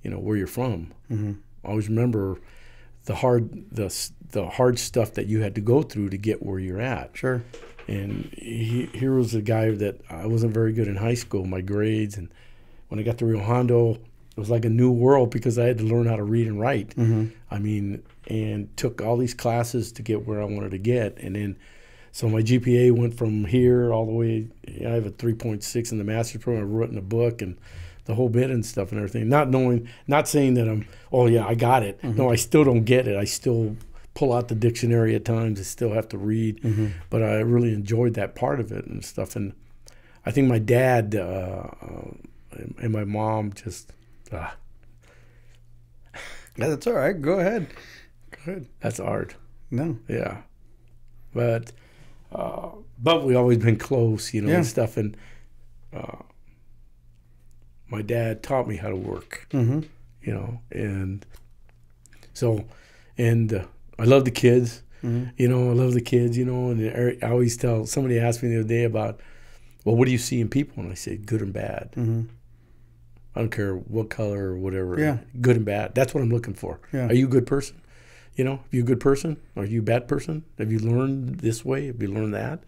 where you're from. Always remember the hard stuff that you had to go through to get where you're at. Sure. And here was a guy that I wasn't very good in high school, my grades, and when I got to Rio Hondo, it was like a new world because I had to learn how to read and write. And took all these classes to get where I wanted to get, and then so my GPA went from here all the way. I have a 3.6 in the master's program. I wrote in a book and the whole bit and stuff and everything. Not saying that I got it. No, I still don't get it. I still pull out the dictionary at times. I still have to read. But I really enjoyed that part of it and stuff. And I think my dad and my mom just... Yeah, that's all right. Go ahead. Good. That's hard. No. Yeah. But we always been close, and stuff. And my dad taught me how to work, and so, and I love the kids, I love the kids, and I always tell, somebody asked me the other day about, well, what do you see in people? And I say, good and bad. I don't care what color or whatever. Yeah. Good and bad. That's what I'm looking for. Yeah. Are you a good person? Are you a good person? Are you a bad person? Have you learned this way? Have you learned that?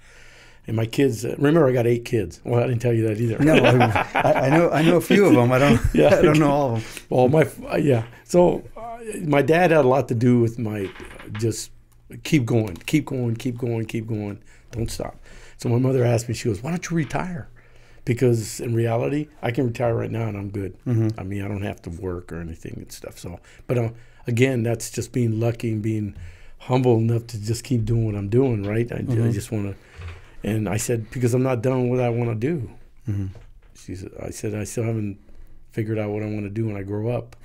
And my kids, remember, I got 8 kids. Well, I didn't tell you that either. No, I know a few of them. I don't know all of them. Well, So my dad had a lot to do with my just keep going. Don't stop. So my mother asked me, she goes, why don't you retire? Because in reality, I can retire right now and I'm good. I mean, I don't have to work or anything and stuff. So, but again, that's just being lucky and being humble enough to just keep doing what I'm doing, right? I just want to. And I said, because I'm not done with what I want to do. I said, I still haven't figured out what I want to do when I grow up,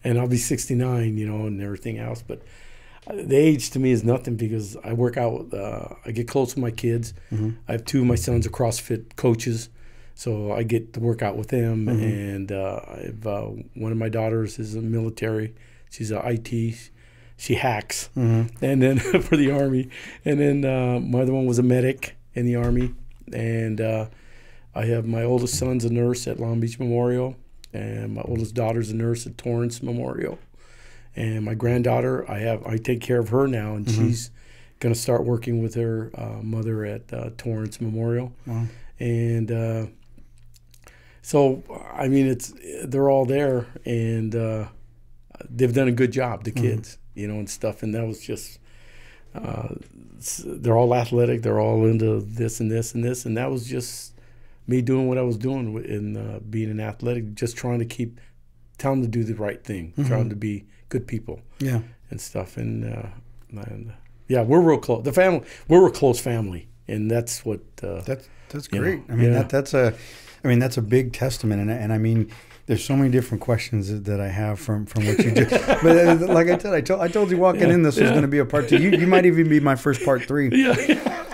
and I'll be 69, and everything else. But the age to me is nothing because I work out. I get close with my kids. I have 2 of my sons are CrossFit coaches, so I get to work out with them. And I have one of my daughters is a military. She's a IT. She hacks, and then for the Army. And then my other one was a medic in the Army. And I have my oldest son's a nurse at Long Beach Memorial, and my oldest daughter's a nurse at Torrance Memorial. And my granddaughter, I take care of her now, and she's going to start working with her mother at Torrance Memorial. Wow. And so, I mean, they're all there, and they've done a good job, the kids. And stuff, and that was just, they're all athletic, they're all into this and this and this, and that was just me doing what I was doing in being an athletic, just trying to tell them to do the right thing, trying to be good people, and stuff, and we're real close. We're a close family, and that's what. That's great. I mean, that's a big testament, and I mean. There's so many different questions that I have from what you do. But like I said, I told you walking in this was going to be a part 2. You might even be my first part 3.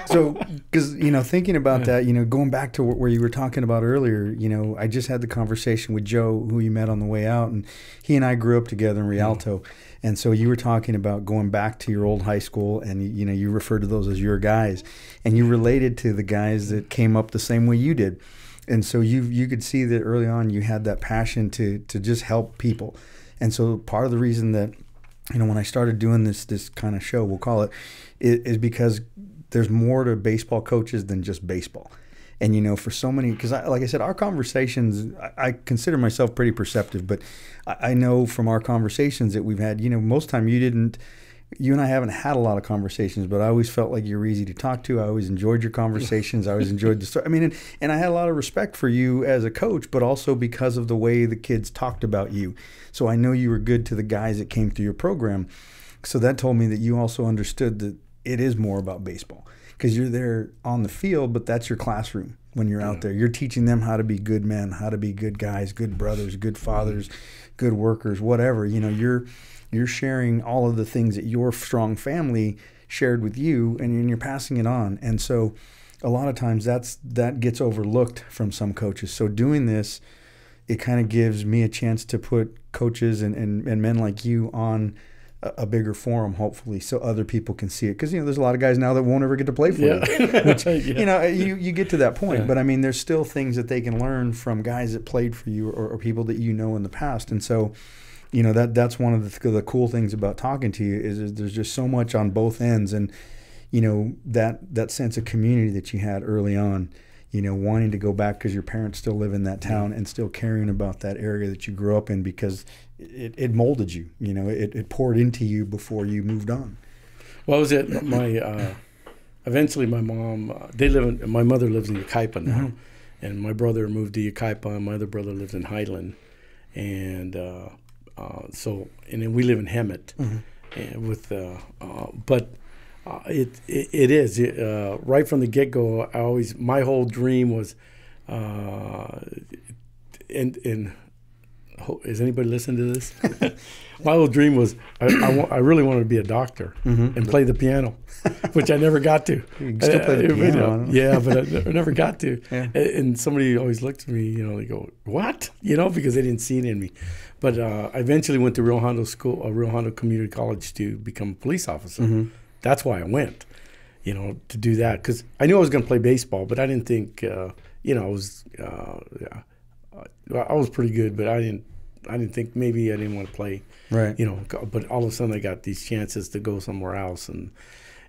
So, because, thinking about that, going back to where you were talking about earlier, I just had the conversation with Joe, who you met on the way out, and he and I grew up together in Rialto. And so you were talking about going back to your old high school, and, you referred to those as your guys. And you related to the guys that came up the same way you did. And so you could see that early on you had that passion to just help people. And so part of the reason that, when I started doing this kind of show, we'll call it, is because there's more to baseball coaches than just baseball. And, for so many, because like I said, our conversations, I consider myself pretty perceptive, but I know from our conversations that we've had, most time you didn't you and I haven't had a lot of conversations, but I always felt like you were easy to talk to. I always enjoyed your conversations. I always enjoyed the story. I mean, and I had a lot of respect for you as a coach, but also because of the way the kids talked about you. So I know you were good to the guys that came through your program. So that told me that you also understood that it is more about baseball, because you're there on the field, but that's your classroom when you're out there. You're teaching them how to be good men, how to be good guys, good brothers, good fathers, good workers, whatever. You know, you're sharing all of the things that your strong family shared with you, and you're passing it on. And so a lot of times that gets overlooked from some coaches. So doing this, it kind of gives me a chance to put coaches and men like you on a bigger forum, hopefully, so other people can see it. Because, there's a lot of guys now that won't ever get to play for you. Which, you get to that point. Yeah. But, I mean, there's still things that they can learn from guys that played for you or people that you know in the past. And so, that's one of the cool things about talking to you is there's just so much on both ends. And, that sense of community that you had early on, wanting to go back because your parents still live in that town and still caring about that area that you grew up in because it molded you. It poured into you before you moved on. Well, was it eventually my mom, my mother lives in Yucaipa now, and my brother moved to Yucaipa, and my other brother lives in Highland. And and then we live in Hemet, it is right from the get-go. My whole dream was, is anybody listening to this? My whole dream was I really wanted to be a doctor and play the piano, which I never got to. You can still play the piano. Yeah, but I never got to. Yeah. And somebody always looked at me, they go, "What?" Because they didn't see it in me. But I eventually went to Rio Hondo Community College to become a police officer. That's why I went, to do that, because I knew I was going to play baseball, but I didn't think, I was pretty good, but I didn't think maybe I didn't want to play, right? But all of a sudden I got these chances to go somewhere else,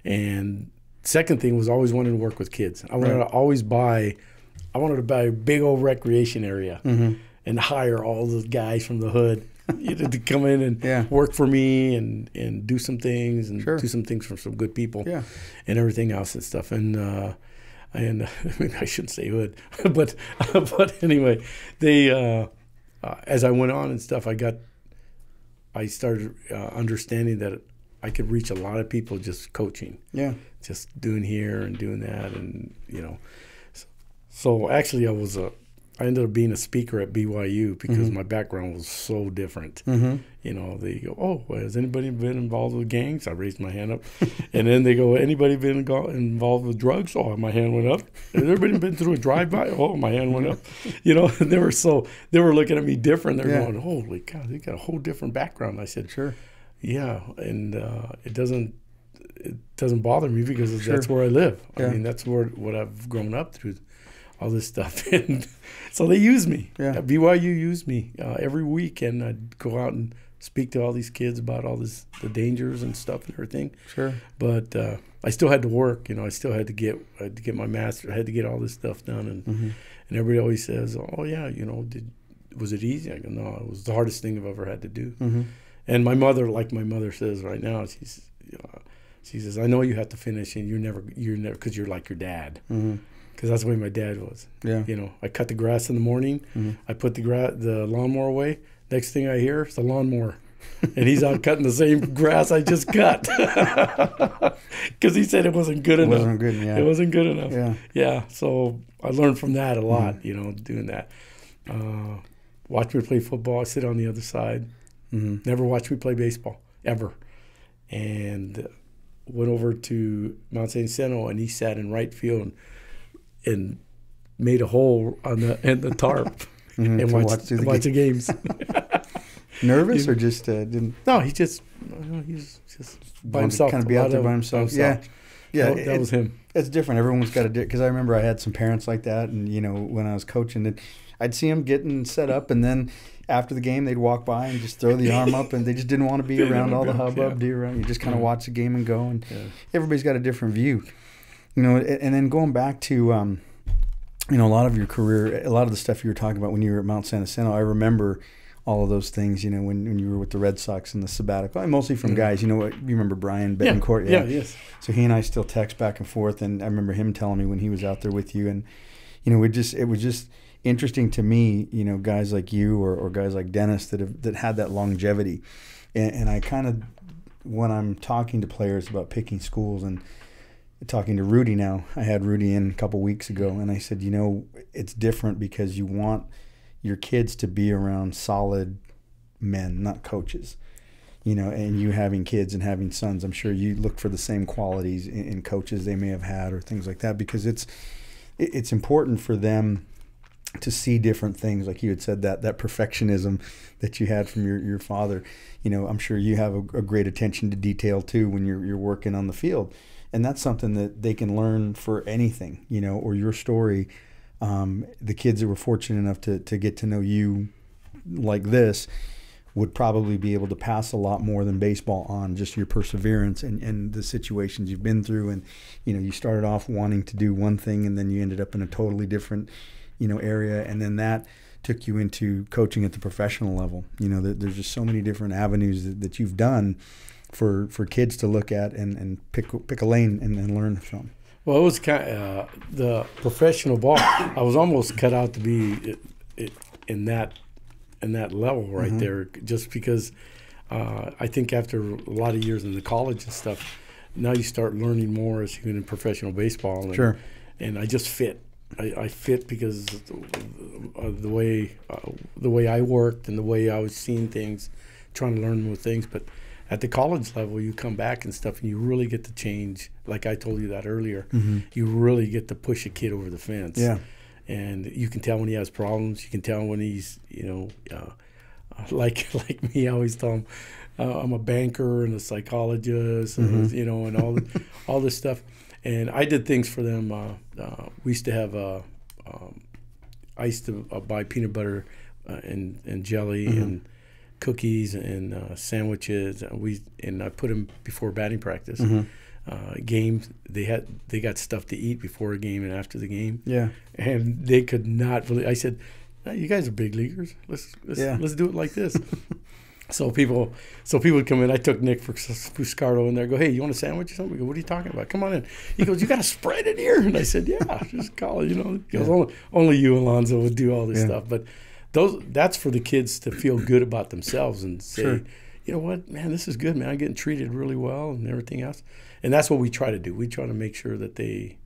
and second thing was always wanting to work with kids. I wanted to buy a big old recreation area and hire all those guys from the hood. To come in and work for me and do some things and do some things for some good people and everything else and stuff. And I shouldn't say hood, but anyway, they as I went on and stuff, I started understanding that I could reach a lot of people just coaching, just doing here and doing that, and So actually, I ended up being a speaker at BYU because my background was so different. They go, "Oh, well, has anybody been involved with gangs?" I raised my hand up. And then they go, "Anybody been involved with drugs?" Oh, my hand went up. "Has everybody been through a drive-by?" Oh, my hand went up. And they were looking at me different. They're going, "Holy cow, they got a whole different background." I said, "Sure, yeah," and it doesn't bother me because that's where I live. I mean, that's what I've grown up through. All this stuff, and so they use me. BYU used me every week, and I'd go out and speak to all these kids about all the dangers and stuff and everything. Sure. But I still had to work. I still had to get my master. I had to get all this stuff done, and everybody always says, "Oh yeah, was it easy?" I go, "No, it was the hardest thing I've ever had to do." And my mother, like my mother says right now, she says, "I know you have to finish, and you're never, because you're like your dad." Because that's the way my dad was. Yeah. I cut the grass in the morning. I put the lawnmower away. Next thing I hear is the lawnmower. And he's out cutting the same grass I just cut. Because he said it wasn't good enough. It wasn't good enough. Yeah. So I learned from that a lot, doing that. Watch me play football. I sit on the other side. Never watched me play baseball, ever. And went over to Mount St. Jacinto, and he sat in right field and made a hole on the tarp and watched the games. Nervous or just didn't? No, he's just by himself. Kind of be out there by himself. Yeah, that was him. It's different. Everyone's got to do it. Because I remember I had some parents like that, and when I was coaching, I'd see them getting set up, and then after the game they'd walk by and just throw the arm up, and they just didn't want to be around all the hubbub. You just kind of watch the game and go, and everybody's got a different view. And then going back to, a lot of your career, a lot of the stuff you were talking about when you were at Mount San Jacinto, I remember all of those things, when you were with the Red Sox and the sabbatical, and mostly from guys, you remember Brian Betancourt? Yeah, yes. So he and I still text back and forth, and I remember him telling me when he was out there with you, and, it was just interesting to me, guys like you or guys like Dennis that had that longevity. And I kind of, when I'm talking to players about picking schools and talking to Rudy now, I had Rudy in a couple weeks ago, and I said, it's different because you want your kids to be around solid men, not coaches. And you having kids and having sons, I'm sure you look for the same qualities in coaches they may have had or things like that, because it's important for them to see different things. Like you had said, that perfectionism that you had from your father. I'm sure you have a great attention to detail too when you're working on the field. And that's something that they can learn for anything, or your story. The kids that were fortunate enough to get to know you like this would probably be able to pass a lot more than baseball on just your perseverance and the situations you've been through. And, you started off wanting to do one thing, and then you ended up in a totally different, area. And then that took you into coaching at the professional level. There's just so many different avenues that you've done for kids to look at and pick a lane and learn from. Well, it was kind of, the professional ball. I was almost cut out to be in that level right there, just because I think after a lot of years in the college and stuff, now you start learning more as you're in professional baseball. And, sure. And I just fit. I fit because of the way I worked and the way I was seeing things, trying to learn more things. But at the college level, you come back and stuff, and you really get to change. Like I told you that earlier, you really get to push a kid over the fence. Yeah. And you can tell when he has problems. You can tell when he's, like me. I always tell him I'm a banker and a psychologist, and, and all this stuff. And I did things for them. We used to have I used to buy peanut butter and jelly and cookies and sandwiches. And I put them before batting practice. Games, they got stuff to eat before a game and after the game. Yeah. And they could not believe. I said, "You guys are big leaguers. Let's do it like this." So people would come in. I took Nick Fuscardo in there. Go, "Hey, you want a sandwich or something?" We go, "What are you talking about? Come on in." He goes, "You got a spread in here?" And I said, "Yeah, just call it." He goes, only you, Alonzo, would do all this stuff. But that's for the kids to feel good about themselves and say, sure. You know what, man, this is good, man. I'm getting treated really well and everything else. And that's what we try to do. We try to make sure that they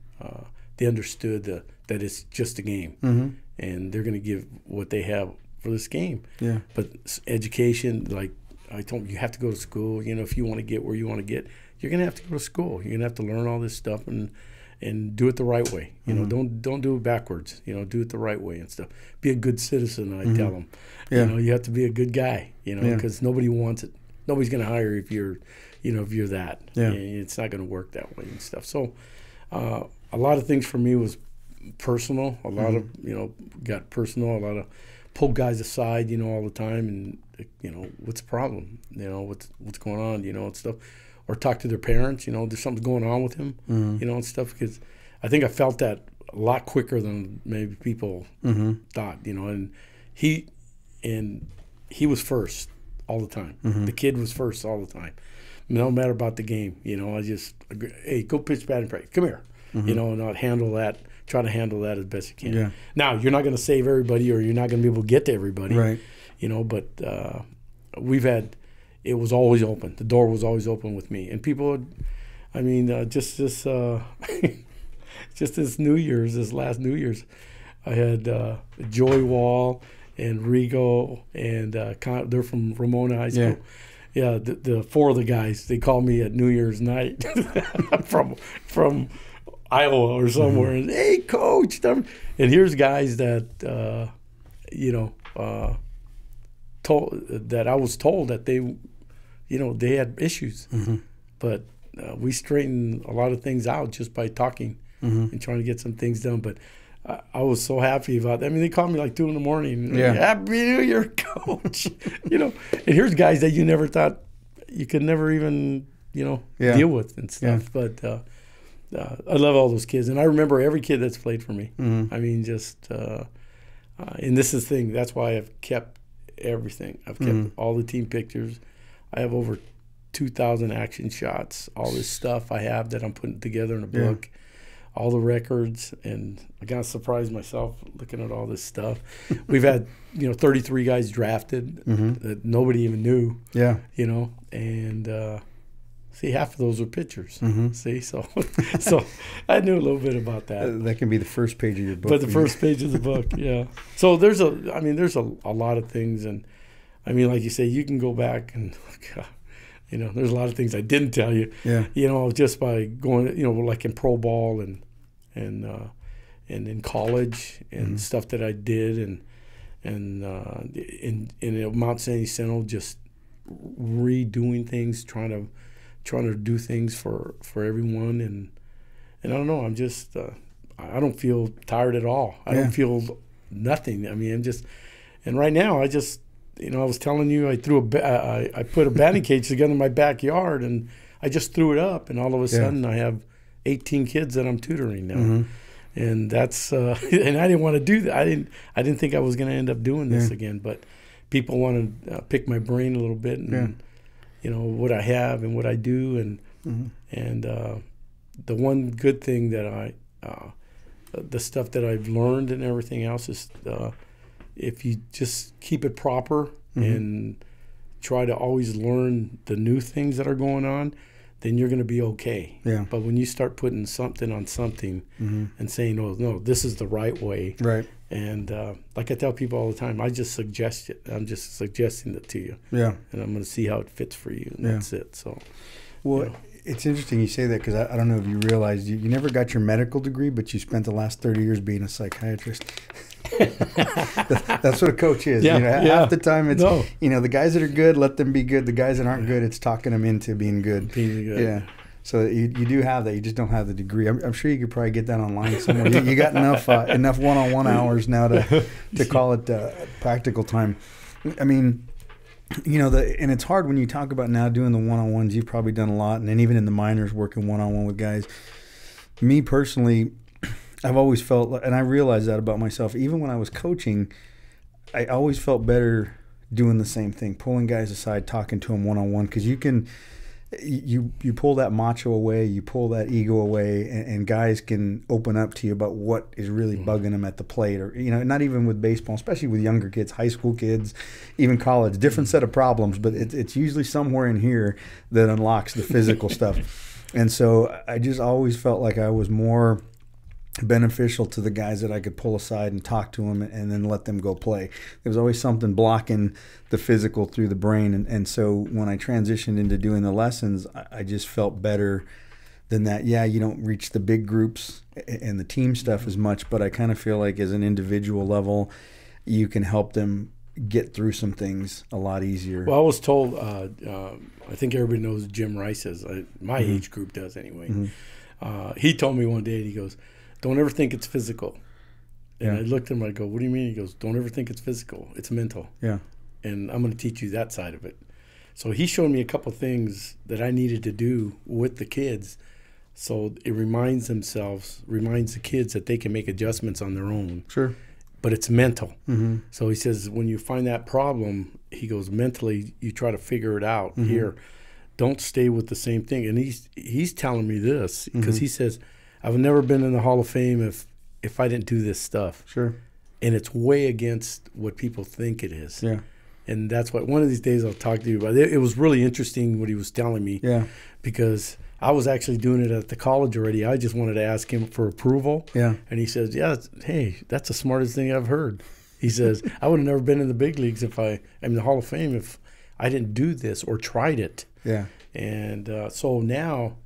understood that it's just a game, and they're going to give what they have for this game. Yeah. But education, like I told them, you have to go to school. If you want to get where you want to get, you're going to have to go to school. You're going to have to learn all this stuff and do it the right way. Don't do it backwards. Do it the right way and stuff. Be a good citizen, I tell them. Yeah. You have to be a good guy, because nobody wants it. Nobody's going to hire you if you're that. Yeah. It's not going to work that way and stuff. So a lot of things for me was personal. A lot of, got personal. A lot of pull guys aside, all the time, and what's the problem? What's going on? And stuff, or talk to their parents. There's something going on with him. And stuff, because I think I felt that a lot quicker than maybe people thought. And he was first all the time. The kid was first all the time, no matter about the game. I just, hey, go pitch batting practice. Come here. And I'll handle that. Try to handle that as best you can. Yeah. Now, you're not going to save everybody, or you're not going to be able to get to everybody. Right. But it was always open. The door was always open with me. And people would, just this this last New Year's, I had Joey Wall and Rigo, and they're from Ramona High School. Yeah, the four of the guys, they called me at New Year's night from Iowa or somewhere, and hey, coach, and here's guys that I was told that they had issues, but we straightened a lot of things out just by talking and trying to get some things done. But I was so happy about that. They called me like 2 a.m. Yeah. Happy New Year, coach. And here's guys that you never thought you could never even deal with and stuff. Yeah. But I love all those kids, and I remember every kid that's played for me. And this is the thing. That's why I've kept everything. I've kept all the team pictures. I have over 2,000 action shots. All this stuff I have that I'm putting together in a book. All the records, and I got surprised myself looking at all this stuff. We've had 33 guys drafted that nobody even knew. Yeah, and see, half of those are pictures. See, so I knew a little bit about that. That can be the first page of your book. But the first page of the book, yeah. So there's a lot of things, and I mean, like you say, you can go back and there's a lot of things I didn't tell you. Yeah. Just by going, like in pro ball and in college and stuff that I did, and in Mount Sandy Sentinel, just redoing things, trying to do things for everyone, and I don't know. I'm just I don't feel tired at all. I don't feel nothing. I mean, and right now I just. I was telling you, I put a batting cage together in my backyard, and I just threw it up, and all of a sudden I have 18 kids that I'm tutoring now, and that's and I didn't want to do that. I didn't think I was going to end up doing this again, but people want to pick my brain a little bit, and what I have and what I do, and the one good thing that the stuff that I've learned and everything else is. If you just keep it proper and try to always learn the new things that are going on, then you're going to be okay. Yeah. But when you start putting something on something and saying, "Oh no, this is the right way," right? And like I tell people all the time, I just suggest it. I'm just suggesting it to you. Yeah. And I'm going to see how it fits for you, and that's it. So, well. It's interesting you say that because I don't know if you realized you never got your medical degree, but you spent the last 30 years being a psychiatrist. That's what a coach is. Half the time it's the guys that are good, let them be good. The guys that aren't good, it's talking them into being good. Yeah. So you do have that. You just don't have the degree. I'm sure you could probably get that online somewhere. You got enough one-on-one hours now to call it practical time. I mean. And it's hard when you talk about now doing the one-on-ones. You've probably done a lot, and then even in the minors, working one-on-one with guys. Me personally, I've always felt, and I realized that about myself, even when I was coaching, I always felt better doing the same thing, pulling guys aside, talking to them one-on-one, because you can, you pull that macho away, you pull that ego away, and guys can open up to you about what is really bugging them at the plate, or not even with baseball, especially with younger kids, high school kids, even college, different set of problems, but it's usually somewhere in here that unlocks the physical stuff. And so I just always felt like I was more beneficial to the guys that I could pull aside and talk to them and then let them go play. There was always something blocking the physical through the brain. And so when I transitioned into doing the lessons, I just felt better than that. Yeah, you don't reach the big groups and the team stuff as much, but I kind of feel like as an individual level, you can help them get through some things a lot easier. Well, I was told, I think everybody knows Jim Rice is, my age group does anyway. He told me one day, he goes, "Don't ever think it's physical." And I looked at him, I go, "What do you mean?" He goes, "Don't ever think it's physical. It's mental." Yeah. And I'm going to teach you that side of it. So he showed me a couple things that I needed to do with the kids. So it reminds the kids that they can make adjustments on their own. Sure. But it's mental. So he says, when you find that problem, he goes, mentally, you try to figure it out here. Don't stay with the same thing. And he's telling me this because he says, I've never been in the Hall of Fame if I didn't do this stuff. Sure. And it's way against what people think it is. Yeah. And that's what one of these days I'll talk to you about. It was really interesting what he was telling me. Yeah. Because I was actually doing it at the college already. I just wanted to ask him for approval. Yeah. And he says, "Yeah, hey, that's the smartest thing I've heard." He says, "I would have never been in the big leagues I'm in the Hall of Fame if I didn't do this or tried it." Yeah. And so now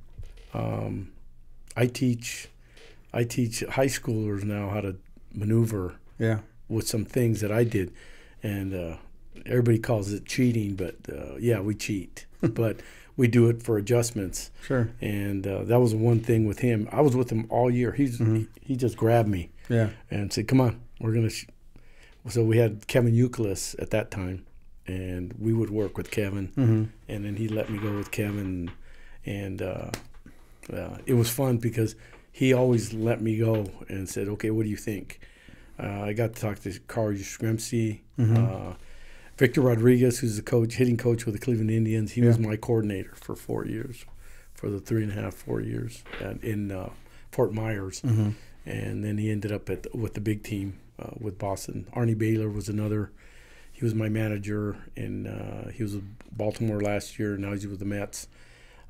I teach high schoolers now how to maneuver with some things that I did. And everybody calls it cheating, but yeah, we cheat. But we do it for adjustments. Sure. And that was one thing with him. I was with him all year. He just grabbed me and said, "Come on, we're going to So we had Kevin Euclid at that time, and we would work with Kevin. And then he let me go with Kevin. And it was fun because he always let me go and said, "Okay, what do you think?" I got to talk to Carl Yastrzemski. Victor Rodriguez, who's the coach, hitting coach with the Cleveland Indians, he was my coordinator for 4 years, for the 3.5, 4 years in Fort Myers. And then he ended up with the big team with Boston. Arnie Baylor was another. He was my manager, and he was with Baltimore last year. Now he's with the Mets.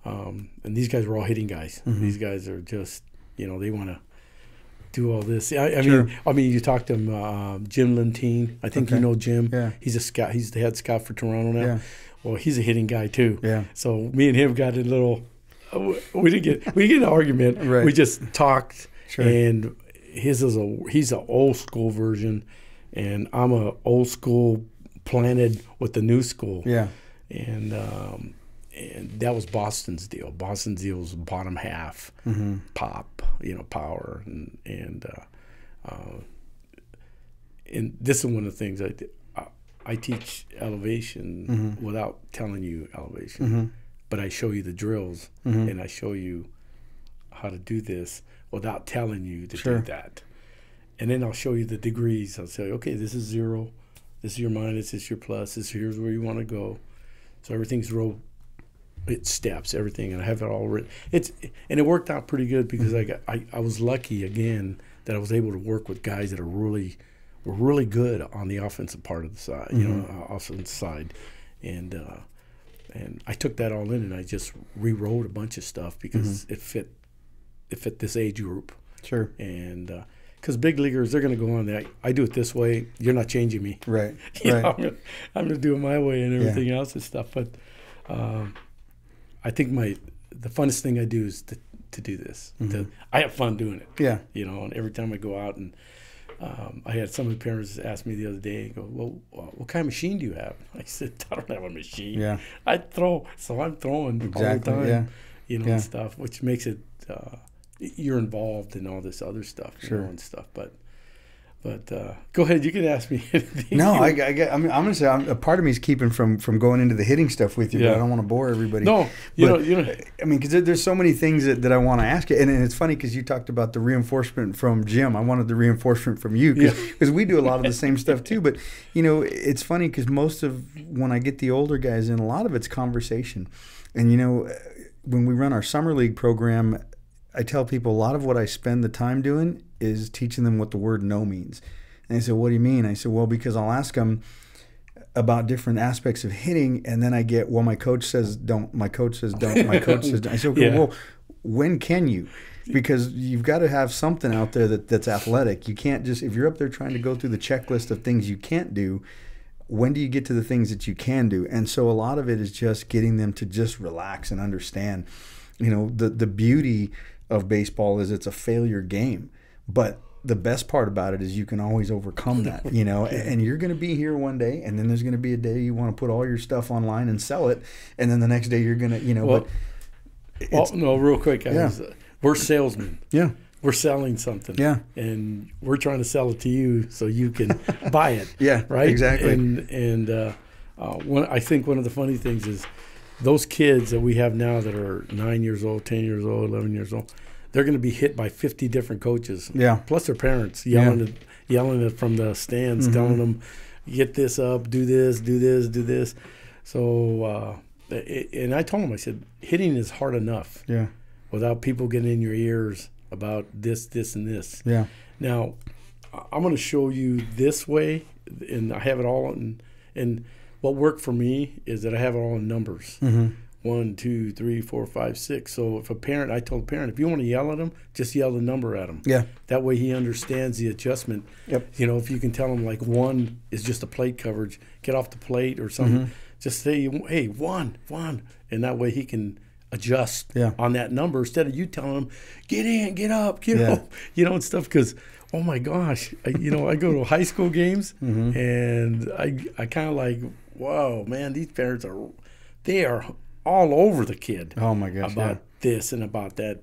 And these guys were all hitting guys. These guys are just, they want to do all this. I mean, you talked to him, Jim Lentine. I think you know Jim. Yeah. He's a scout. He's the head scout for Toronto now. Yeah. Well, he's a hitting guy too. Yeah. So me and him got a little. We didn't get an argument. Right. We just talked. Sure. And he's an old school version, and I'm a old school planted with the new school. Yeah. And that was Boston's deal. Boston's deal was bottom half, pop, power, and this is one of the things I teach elevation without telling you elevation, but I show you the drills and I show you how to do this without telling you to do that. And then I'll show you the degrees. I'll say, okay, this is 0, this is your minus, this is your plus, here's where you want to go. So everything's it steps, everything, and I have it all written. And it worked out pretty good because I was lucky again that I was able to work with guys that were really good on the offensive part of the side, offensive side, and I took that all in and I just rewrote a bunch of stuff because it fit this age group. Sure. And because big leaguers, they're going to go on there. I do it this way. You're not changing me. Right. I'm going to do it my way and everything else and stuff. But I think the funnest thing I do is to do this. I have fun doing it. Yeah. And every time I go out and I had some of the parents ask me the other day, go, well, what kind of machine do you have? I said, I don't have a machine. Yeah. I throw. So I'm throwing all the time, and stuff, which makes it you're involved in all this other stuff, and stuff. But go ahead, you can ask me anything. No, I'm gonna say a part of me is keeping from going into the hitting stuff with you, but I don't want to bore everybody. No, you know. I mean, because there's so many things that I want to ask you, and it's funny because you talked about the reinforcement from Jim. I wanted the reinforcement from you because we do a lot of the same stuff too. But it's funny because most of when I get the older guys in, a lot of it's conversation, and when we run our summer league program, I tell people a lot of what I spend the time doing is teaching them what the word no means. And they say, what do you mean? I said, well, because I'll ask them about different aspects of hitting, and then I get, well, my coach says don't, my coach says don't, my coach says don't. I said, okay, well, when can you? Because you've got to have something out there that's athletic. You can't just, if you're up there trying to go through the checklist of things you can't do, when do you get to the things that you can do? And so a lot of it is just getting them to just relax and understand. The beauty of baseball is it's a failure game, but the best part about it is you can always overcome that, and you're going to be here one day, and then there's going to be a day you want to put all your stuff online and sell it, and then the next day you're going to, no, real quick, guys, we're salesmen. Yeah. We're selling something. Yeah. And we're trying to sell it to you so you can buy it. Yeah. Right? Exactly. And I think one of the funny things is those kids that we have now that are 9 years old, 10 years old, 11 years old, they're going to be hit by 50 different coaches. Yeah. Plus their parents yelling it from the stands, telling them, get this up, do this, do this, do this. So, and I told them, I said, hitting is hard enough. Yeah. Without people getting in your ears about this, this, and this. Yeah. Now, I'm going to show you this way, and I have it all in. What worked for me is that I have it all in numbers. 1, 2, 3, 4, 5, 6. So if I told a parent, if you want to yell at him, just yell the number at him. Yeah. That way he understands the adjustment. Yep. If you can tell him like 1 is just a plate coverage, get off the plate or something. Just say, hey, 1, and that way he can adjust on that number instead of you telling him, get in, get up, get up, and stuff. Because oh my gosh, I go to high school games and I kind of like, whoa, man, these parents they are all over the kid. Oh my gosh, about this and about that.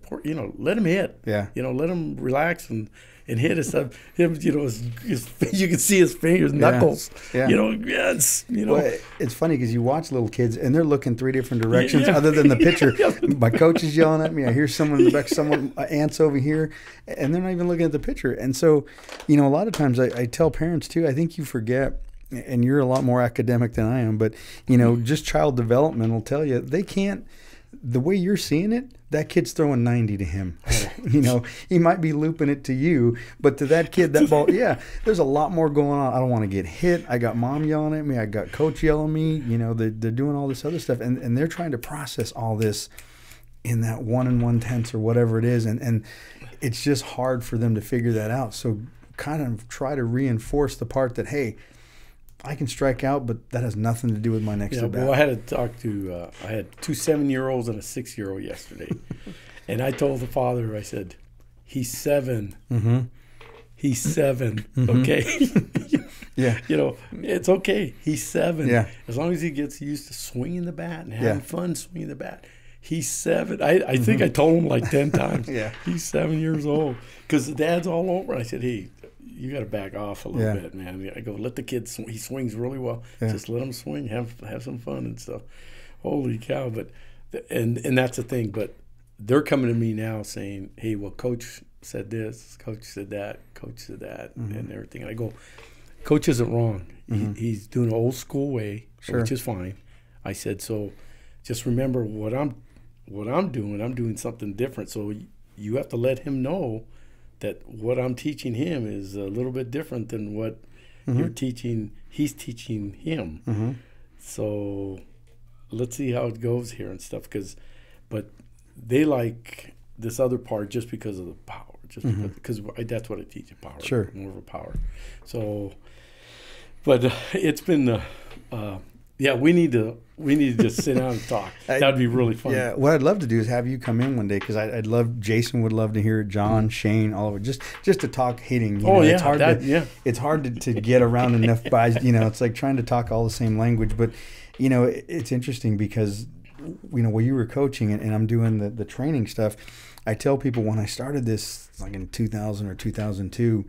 Let him hit. Yeah. Let him relax and hit and stuff. Him, you can see his fingers, knuckles. Yeah. Well, it's funny because you watch little kids and they're looking 3 different directions other than the pitcher. My coach is yelling at me. I hear someone in the back, someone ants over here, and they're not even looking at the pitcher. And so, a lot of times I tell parents too, I think you forget and you're a lot more academic than I am, but just child development will tell you they can't. The way you're seeing it, that kid's throwing 90 to him. He might be looping it to you, but to that kid, that ball, there's a lot more going on. I don't want to get hit. I got mom yelling at me. I got coach yelling at me. They're doing all this other stuff, and they're trying to process all this in that 1 1/10 or whatever it is, and it's just hard for them to figure that out. So kind of try to reinforce the part that, hey, I can strike out, but that has nothing to do with my next at bat. Well, I had to talk to I had 2 7-year-olds and a 6-year-old yesterday. And I told the father, I said, he's 7. Mm-hmm. He's 7, Mm-hmm. Okay? Yeah. It's okay. He's 7. Yeah. As long as he gets used to swinging the bat and having fun swinging the bat. He's 7. I think I told him like 10 times. Yeah. He's 7 years old. Because the dad's all over. I said, hey, you got to back off a little bit, man. I go, let the kid swing. He swings really well. Yeah. Just let him swing. Have some fun and stuff. Holy cow. But and that's the thing. But they're coming to me now saying, hey, well, coach said this, coach said that, and everything. And I go, coach isn't wrong. Mm-hmm. He's doing an old school way, Sure. which is fine. I said, so just remember what I'm doing. I'm doing something different. So you have to let him know that what I'm teaching him is a little bit different than what you're teaching. He's teaching him. Mm-hmm. So let's see how it goes here and stuff. But they like this other part just because of the power. Just because that's what I teach, power. Sure. More of a power. So, but it's been we need to just sit down and talk. That'd be really fun. Yeah, what I'd love to do is have you come in one day because I'd love. Jason would love to hear it. John, Shane, all of it, just to talk hitting. It's hard it's hard to get around enough guys. It's like trying to talk all the same language. But it's interesting because while you were coaching and I'm doing the training stuff, I tell people when I started this like in 2000 or 2002.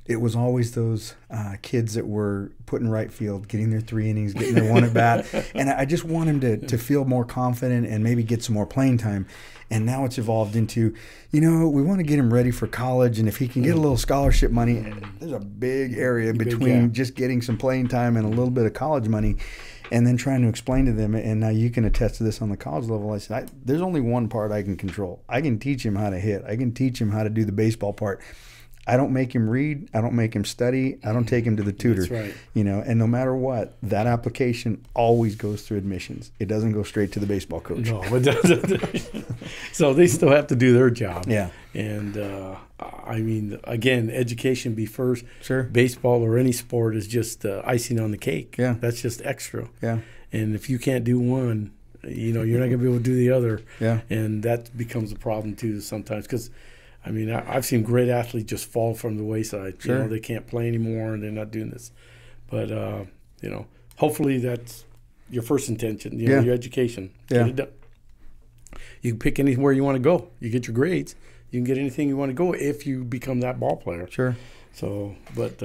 It was always those kids that were put in right field, getting their 3 innings, getting their 1 at bat. And I just want him to feel more confident and maybe get some more playing time. And now it's evolved into, we want to get him ready for college. And if he can get a little scholarship money, there's a big area between just getting some playing time and a little bit of college money. And then trying to explain to them, and now you can attest to this on the college level. I said, there's only one part I can control. I can teach him how to hit. I can teach him how to do the baseball part. I don't make him read. I don't make him study. I don't take him to the tutor. That's right. And no matter what, that application always goes through admissions. It doesn't go straight to the baseball coach. No, it doesn't. So they still have to do their job. Yeah. And again, education be first. Sure. Baseball or any sport is just icing on the cake. Yeah. That's just extra. Yeah. And if you can't do one, you're not going to be able to do the other. Yeah. And that becomes a problem too sometimes because. I've seen great athletes just fall from the wayside. Sure. They can't play anymore and they're not doing this. But, hopefully that's your first intention, your education. Yeah. Get it done. You can pick anywhere you want to go. You get your grades. You can get anything you want to go if you become that ball player. Sure. So, but...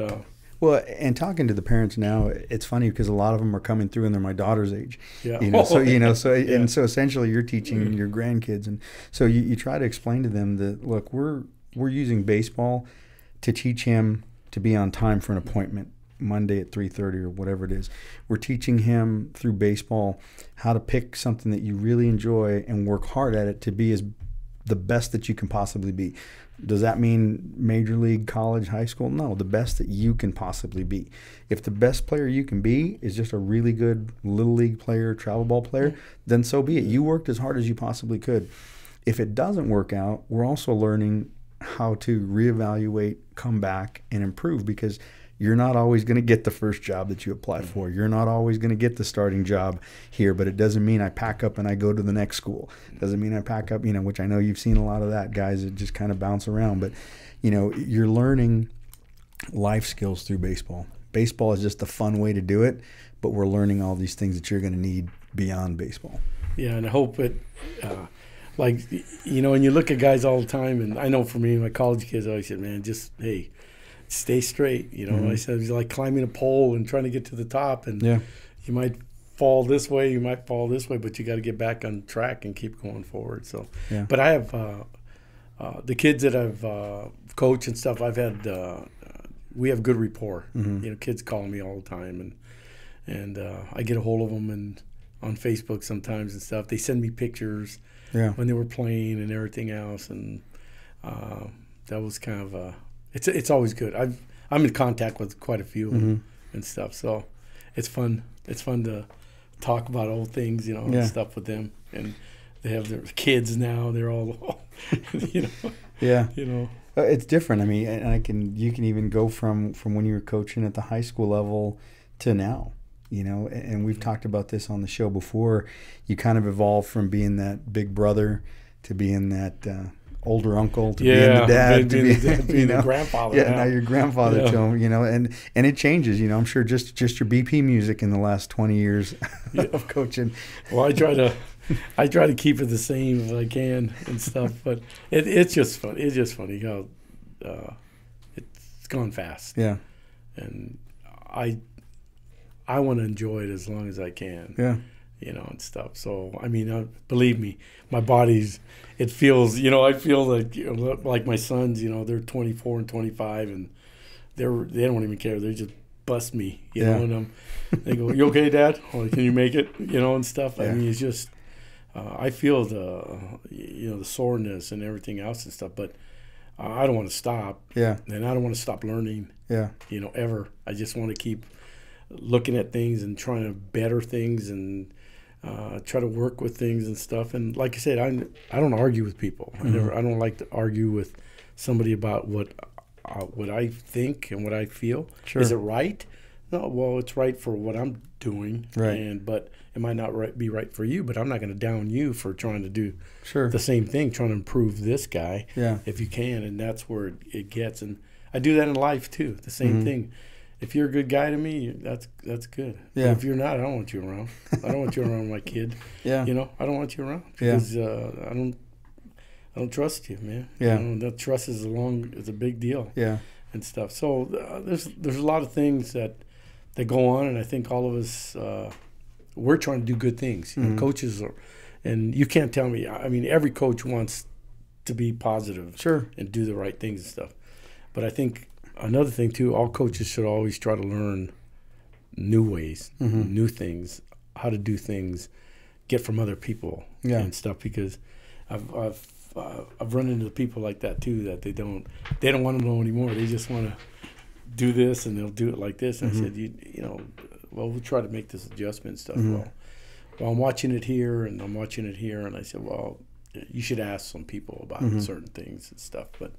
Well, and talking to the parents now, it's funny because a lot of them are coming through and they're my daughter's age. Yeah. And so essentially you're teaching your grandkids, and so you try to explain to them that look, we're using baseball to teach him to be on time for an appointment Monday at 3:30 or whatever it is. We're teaching him through baseball how to pick something that you really enjoy and work hard at it to be the best that you can possibly be. Does that mean major league, college, high school? No, the best that you can possibly be. If the best player you can be is just a really good little league player, travel ball player, then so be it. You worked as hard as you possibly could. If it doesn't work out, we're also learning how to reevaluate, come back, and improve because you're not always going to get the first job that you apply for. You're not always going to get the starting job here, but it doesn't mean I pack up and I go to the next school. It doesn't mean I pack up, which I know you've seen a lot of that, guys that just kind of bounce around. But, you're learning life skills through baseball. Baseball is just a fun way to do it, but we're learning all these things that you're going to need beyond baseball. Yeah, and I hope it, when you look at guys all the time, and I know for me, my college kids always said, man, just, hey, stay straight. I said it's like climbing a pole and trying to get to the top, and you might fall this way, you might fall this way, but you got to get back on track and keep going forward. So, but I have the kids that I've coached and stuff. I've had we have good rapport. Mm-hmm. You know, kids call me all the time, and I get a hold of them and on Facebook sometimes and stuff. They send me pictures when they were playing and everything else, and that was kind of it's always good. I'm in contact with quite a few of them and stuff, so it's fun. It's fun to talk about old things, you know, and stuff with them. And they have their kids now. They're all, you know. Yeah. You know. It's different. I mean, and you can even go from when you were coaching at the high school level to now, you know, and we've talked about this on the show before. You kind of evolve from being that big brother to being that older uncle to being the dad to being the grandfather. Yeah, now you're grandfather to him, you know, and it changes, you know. I'm sure just your BP music in the last 20 years of coaching. Well, I try to keep it the same as I can and stuff, but it's just fun. It's just funny how it's gone fast. Yeah, and I want to enjoy it as long as I can. Yeah, you know, and stuff. So I mean, believe me, my body's. It feels, you know, I feel like my sons, you know, they're 24 and 25, and they don't even care. They just bust me, you know, and they go, "You okay, Dad? Oh, can you make it?" You know, and stuff. I mean, it's just, I feel the soreness and everything else and stuff, but I don't want to stop. Yeah. And I don't want to stop learning. Yeah. You know, ever. I just want to keep looking at things and trying to better things and try to work with things and stuff. And like I said, I don't argue with people. I don't like to argue with somebody about what I think and what I feel. Sure. Is it right? No. Well, it's right for what I'm doing. Right. But it might not be right for you. But I'm not going to down you for trying to do Sure. the same thing, trying to improve this guy. Yeah. If you can, and that's where it gets. And I do that in life too. The same thing. If you're a good guy to me, that's good. Yeah. But if you're not, I don't want you around. I don't want you around my kid. Yeah. You know, I don't want you around because I don't trust you, man. Yeah. You know, that trust is a big deal. Yeah. And stuff. So there's a lot of things that go on, and I think all of us we're trying to do good things. You know, coaches are, and you can't tell me. I mean, every coach wants to be positive, Sure, and do the right things and stuff. But I think. Another thing, too, all coaches should always try to learn new ways, new things, how to do things, get from other people and stuff. Because I've run into people like that too, that they don't want to know anymore. They just want to do this, and they'll do it like this. And I said, you know, well, we'll try to make this adjustment and stuff. Well, I'm watching it here, and I'm watching it here, and I said, well, you should ask some people about certain things and stuff, but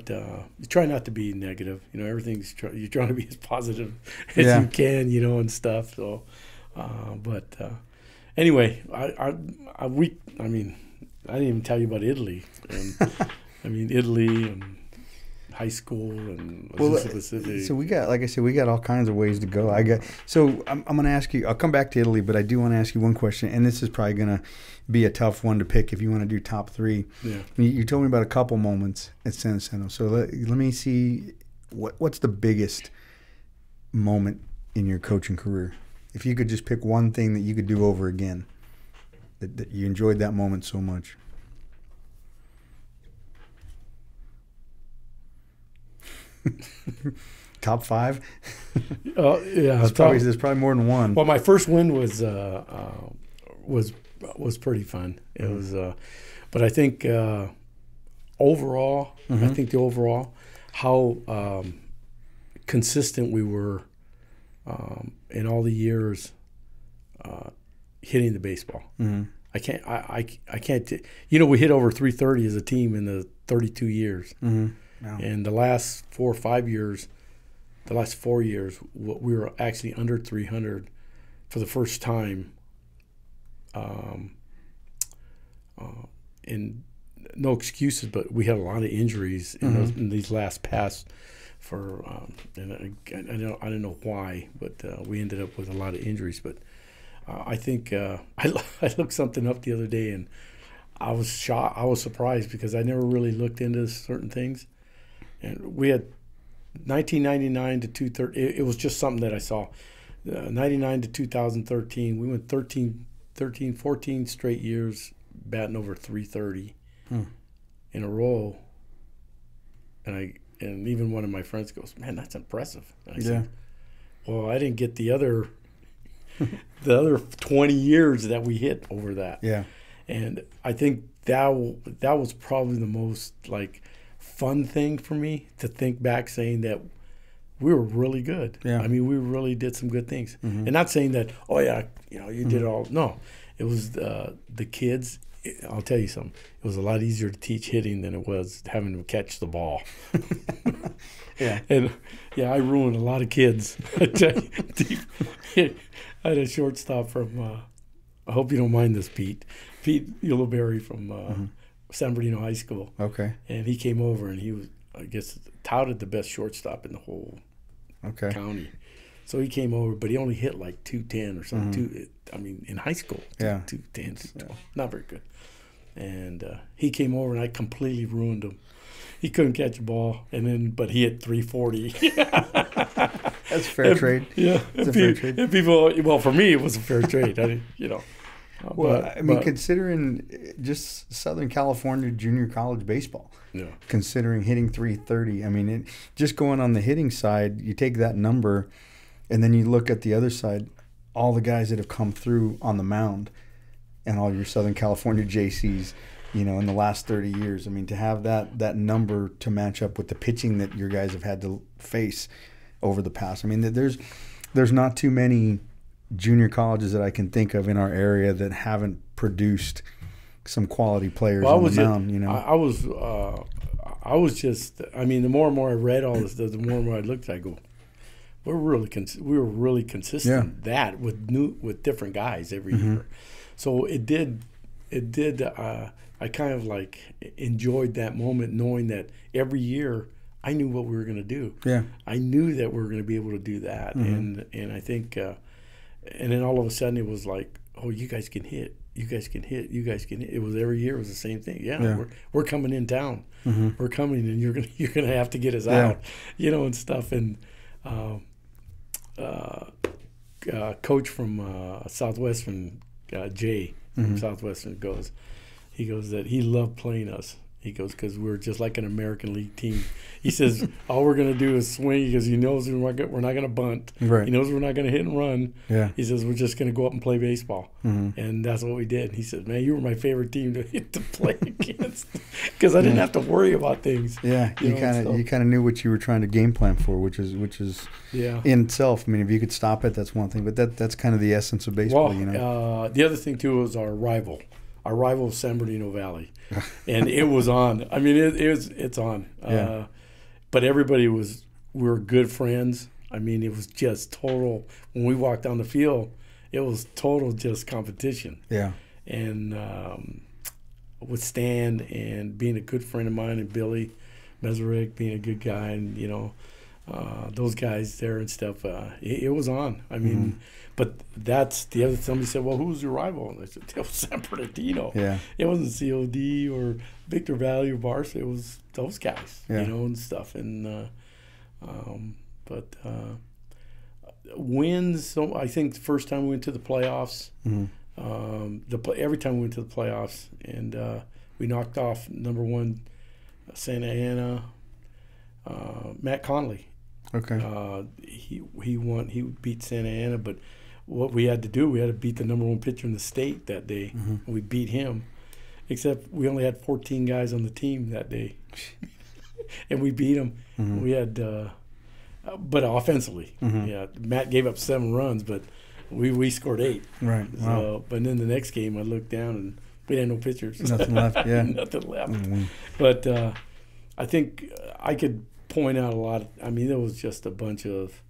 you try not to be negative. You know, you're trying to be as positive as you can, you know, and stuff. So, anyway, I mean, I didn't even tell you about Italy. And I mean, Italy and high school and so we got, like I said, we got all kinds of ways to go. I'm going to ask you. I'll come back to Italy, but I do want to ask you one question, and this is probably going to be a tough one to pick if you want to do top three. Yeah. You told me about a couple moments at San Jacinto, so let me see what's the biggest moment in your coaching career. If you could just pick one thing that you could do over again, that you enjoyed that moment so much. Top five? Yeah, there's probably more than one. Well, my first win was pretty fun. It was, but I think overall, how consistent we were in all the years hitting the baseball. I can't. You know, we hit over 330 as a team in the 32 years. Wow. And the last 4 or 5 years, the last 4 years, we were actually under 300 for the first time. And no excuses, but we had a lot of injuries in these last past. And I don't know why, but we ended up with a lot of injuries. But I think I looked something up the other day, and I was shocked. I was surprised because I never really looked into certain things. And we had 1999 to 2013. It was just something that I saw. 99 to 2013, we went 14 straight years batting over 330 in a row. And And even one of my friends goes, "Man, that's impressive." And I said, "Well, I didn't get the other 20 years that we hit over that." Yeah. And I think that was probably the most like fun thing for me to think back, saying that we were really good. Yeah. I mean, we really did some good things. And not saying that, oh yeah, you did all. No, it was the kids. I'll tell you something. It was a lot easier to teach hitting than it was having to catch the ball. Yeah. And yeah, I ruined a lot of kids. I tell you, I had a shortstop from. I hope you don't mind this, Pete. Pete Ulibarri from San Bernardino High School. Okay. And he came over, and he was, I guess, touted the best shortstop in the whole county. So he came over, but he only hit like 210 or something. I mean, in high school, 210, 212, not very good. And he came over, and I completely ruined him. He couldn't catch a ball, but he hit 340. That's fair trade. Yeah, it's a fair trade. And people, well, for me, it was a fair trade. Well, I mean, considering just Southern California junior college baseball, considering hitting 330, I mean, just going on the hitting side, you take that number, and then you look at the other side, all the guys that have come through on the mound, and all your Southern California JCs, in the last 30 years. I mean, to have that number to match up with the pitching that your guys have had to face over the past. I mean, there's not too many junior colleges that I can think of in our area that haven't produced some quality players on the mound. I was just. I mean, the more and more I read all this, the more and more I looked, I go, we were really consistent. That with different guys every year, so it did. I kind of like enjoyed that moment, knowing that every year I knew what we were going to do. Yeah, I knew that we were going to be able to do that, and I think. And then all of a sudden it was like, oh, you guys can hit. You guys can hit. You guys can hit. It was every year it was the same thing. Yeah. We're coming in town. We're coming, and you're gonna have to get us out, and stuff. And coach from Southwestern, Jay from Southwestern he goes that he loved playing us. He goes, because we're just like an American League team. He says, all we're going to do is swing, because he knows we're not going to bunt. Right. He knows we're not going to hit and run. Yeah. He says, we're just going to go up and play baseball. And that's what we did. He said, man, you were my favorite team to play against, because I didn't have to worry about things. Yeah, you kind of knew what you were trying to game plan for, which is in itself. I mean, if you could stop it, that's one thing. But that's kind of the essence of baseball, the other thing, too, was our rival San Bernardino Valley. And it was on. I mean, it's on. Yeah. But we were good friends. I mean, it was just total. When we walked down the field, it was total just competition. Yeah. And with Stan and being a good friend of mine, and Billy Meserich being a good guy, and those guys there and stuff, it was on. I mean, but that's the other. Somebody said, "Well, who's your rival?" And I said, "It was San Bernardino." Yeah, it wasn't COD or Victor Valley or Barca. It was those guys, and stuff. And wins. So I think the first time we went to the playoffs, every time we went to the playoffs, and we knocked off number 1 Santa Ana, Matt Conley. Okay. He won. He beat Santa Ana, but what we had to do, we had to beat the number 1 pitcher in the state that day. And we beat him, except we only had 14 guys on the team that day, and we beat him. We had, but offensively, Matt gave up 7 runs, but we scored 8. Right. Wow. So, but then the next game, I looked down and we had no pitchers. Nothing left. Yeah. Nothing left. But I think I could point out a lot. I mean, there was just a bunch of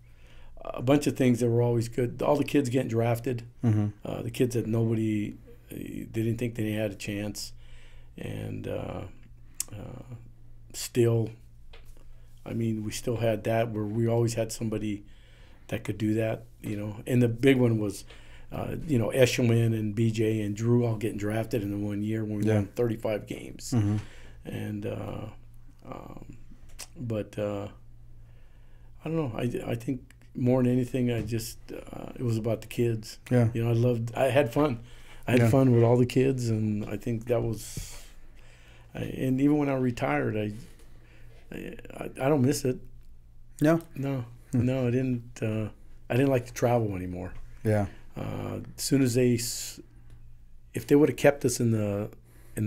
things that were always good. All the kids getting drafted, the kids that nobody didn't think they had a chance, and still, I mean, we still had that where we always had somebody that could do that, And the big one was, Eshelman and BJ and Drew all getting drafted in the one year when we won 35 games, and. But I don't know. I think more than anything, it was about the kids. Yeah. I had fun. I had fun with all the kids, and I think that was. And even when I retired, I don't miss it. No. No, no, I didn't. I didn't like to travel anymore. Yeah. As soon as if they would have kept us in the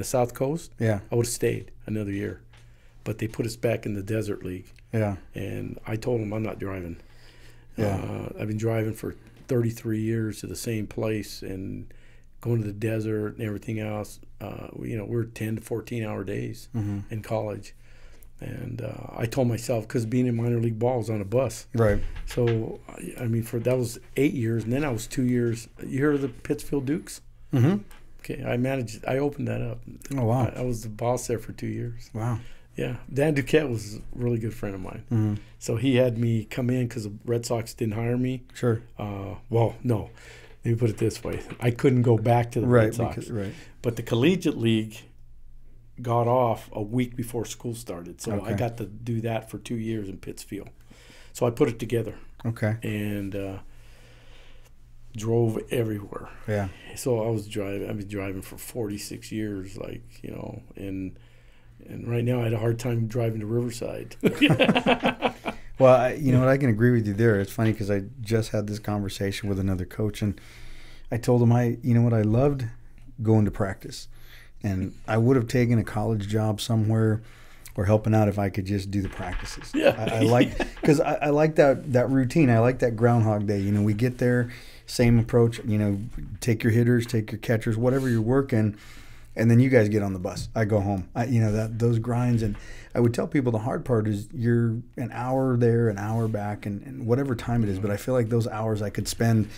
South Coast, Yeah. I would have stayed another year. But they put us back in the Desert League. Yeah. And I told them I'm not driving. Yeah. I've been driving for 33 years to the same place and going to the desert and everything else. We're 10 to 14-hour days in college. And I told myself, because being in minor league ball, I was on a bus. Right. So, that was 8 years. And then I was 2 years. You heard of the Pittsfield Dukes? Mm-hmm. Okay, I opened that up. Oh, wow. I was the boss there for 2 years. Wow. Yeah. Dan Duquette was a really good friend of mine. Mm-hmm. So he had me come in because the Red Sox didn't hire me. Sure. Well, no. Let me put it this way. I couldn't go back to the Red Sox. Right. But the Collegiate League got off a week before school started. So Okay. I got to do that for 2 years in Pittsfield. So I put it together. Okay. And drove everywhere. Yeah. So I've been driving for 46 years, and right now I had a hard time driving to Riverside. Well, you know what? I can agree with you there. It's funny because I just had this conversation with another coach, and I told him I loved going to practice, and I would have taken a college job somewhere or helping out if I could just do the practices. Yeah, I like because I like that routine. I like that Groundhog Day. We get there, same approach. Take your hitters, take your catchers, whatever you're working. And then you guys get on the bus. I go home. Those grinds. And I would tell people the hard part is you're an hour there, an hour back, and whatever time it is. But I feel like those hours I could spend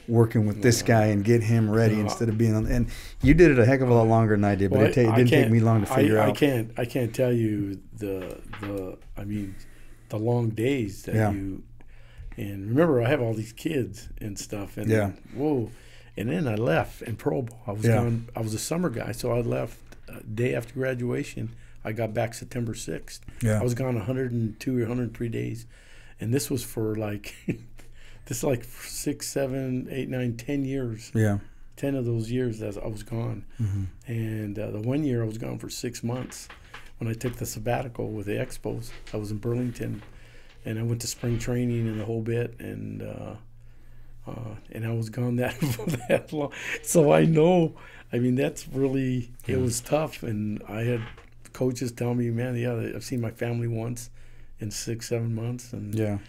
working with this guy and get him ready instead of being on. And you did it a heck of a lot longer than I did, but it didn't take me long to figure out. I can't tell you the long days that you. And remember, I have all these kids and stuff. And whoa. And then I left in Pro Bowl. I was gone. I was a summer guy, so I left day after graduation. I got back September 6th. Yeah. I was gone 102 or 103 days. And this was for 6, 7, 8, 9, 10 years. Yeah. 10 of those years that I was gone. Mm-hmm. And the 1 year I was gone for 6 months. When I took the sabbatical with the Expos, I was in Burlington. And I went to spring training and the whole bit. And I was gone that long. So I know, that's really, it was tough. And I had coaches tell me, man, I've seen my family once in 6, 7 months. And,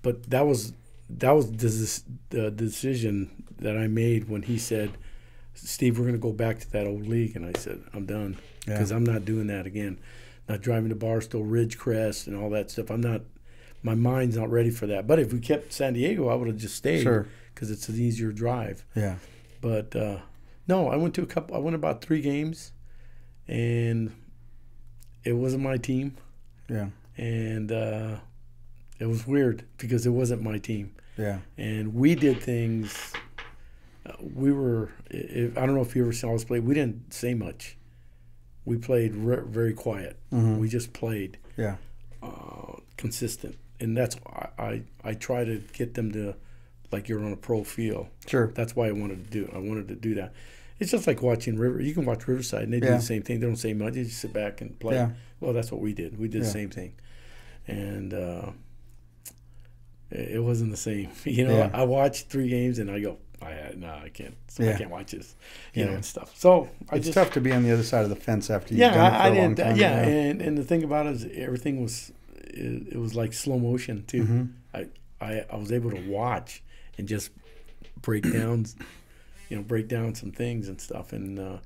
but that was the decision that I made when he said, Steve, we're going to go back to that old league. And I said, I'm done because I'm not doing that again. Not driving to Barstow, Ridgecrest and all that stuff. My mind's not ready for that. But if we kept San Diego, I would have just stayed because it's an easier drive. Yeah. But no, I went about 3 games, and it wasn't my team. Yeah. And it was weird because it wasn't my team. Yeah. And we did things. I don't know if you ever saw us play. We didn't say much. We played very quiet. Mm-hmm. We just played. Yeah. Consistent. And that's I try to get them to, like you're on a pro field. Sure. That's why I wanted to do that. It's just like watching You can watch Riverside, and they do the same thing. They don't say much. They just sit back and play. Yeah. Well, that's what we did. We did the same thing. And it wasn't the same. I watched 3 games, and I go, I can't. I can't watch this, and stuff. So it's tough to be on the other side of the fence after you've done it for a long time. Yeah, and the thing about it is everything was, it was like slow motion too. Mm-hmm. I was able to watch and just break down some things and stuff. And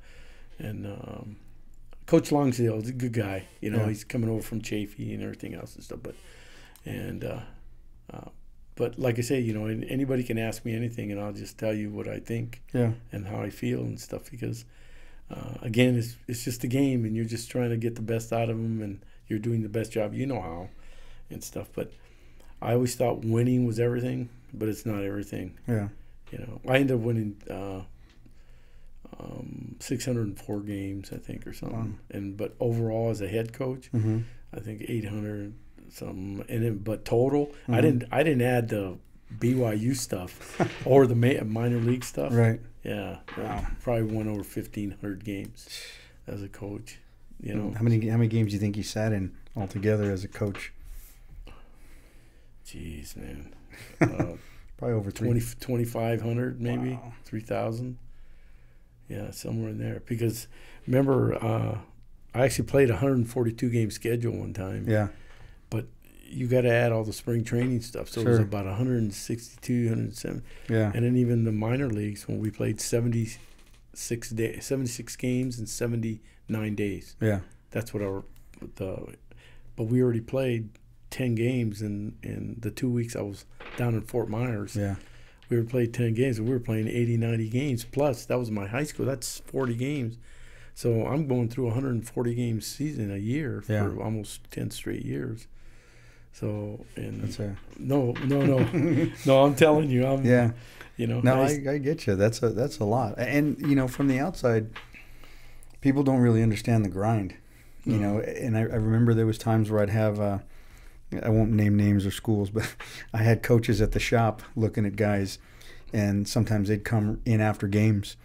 Coach Longdale is a good guy. He's coming over from Chafee and everything else and stuff. But like I say, anybody can ask me anything, and I'll just tell you what I think and how I feel and stuff. Because, again, it's just a game, and you're just trying to get the best out of them, and you're doing the best job you know how and stuff. But I always thought winning was everything, but it's not everything. Yeah. I ended up winning 604 games, I think, or something. Wow. But overall, as a head coach, I think 800 something. But total, I didn't add the BYU stuff or the minor league stuff. Right. Yeah. Wow. Probably won over 1,500 games as a coach. You know, how many games do you think you sat in altogether as a coach? Jeez, man. Probably over 2,500 maybe. Wow. 3,000. Yeah, somewhere in there. Because remember, I actually played a 142 game schedule one time. Yeah. But you got to add all the spring training stuff. So it was about 162, 107. Yeah. And then even the minor leagues when we played 76 games in 79 days. Yeah. That's what but we already played 10 games in the 2 weeks I was down in Fort Myers. Yeah. We were playing 10 games, and we were playing 80, 90 games. Plus, that was my high school. That's 40 games. So I'm going through 140 games season a year for almost 10 straight years. So, and no, I'm telling you, No, I get you. That's a lot. And from the outside, people don't really understand the grind. You know, and I remember there was times where I'd have I won't name names or schools, but I had coaches at the shop looking at guys, and sometimes they'd come in after games,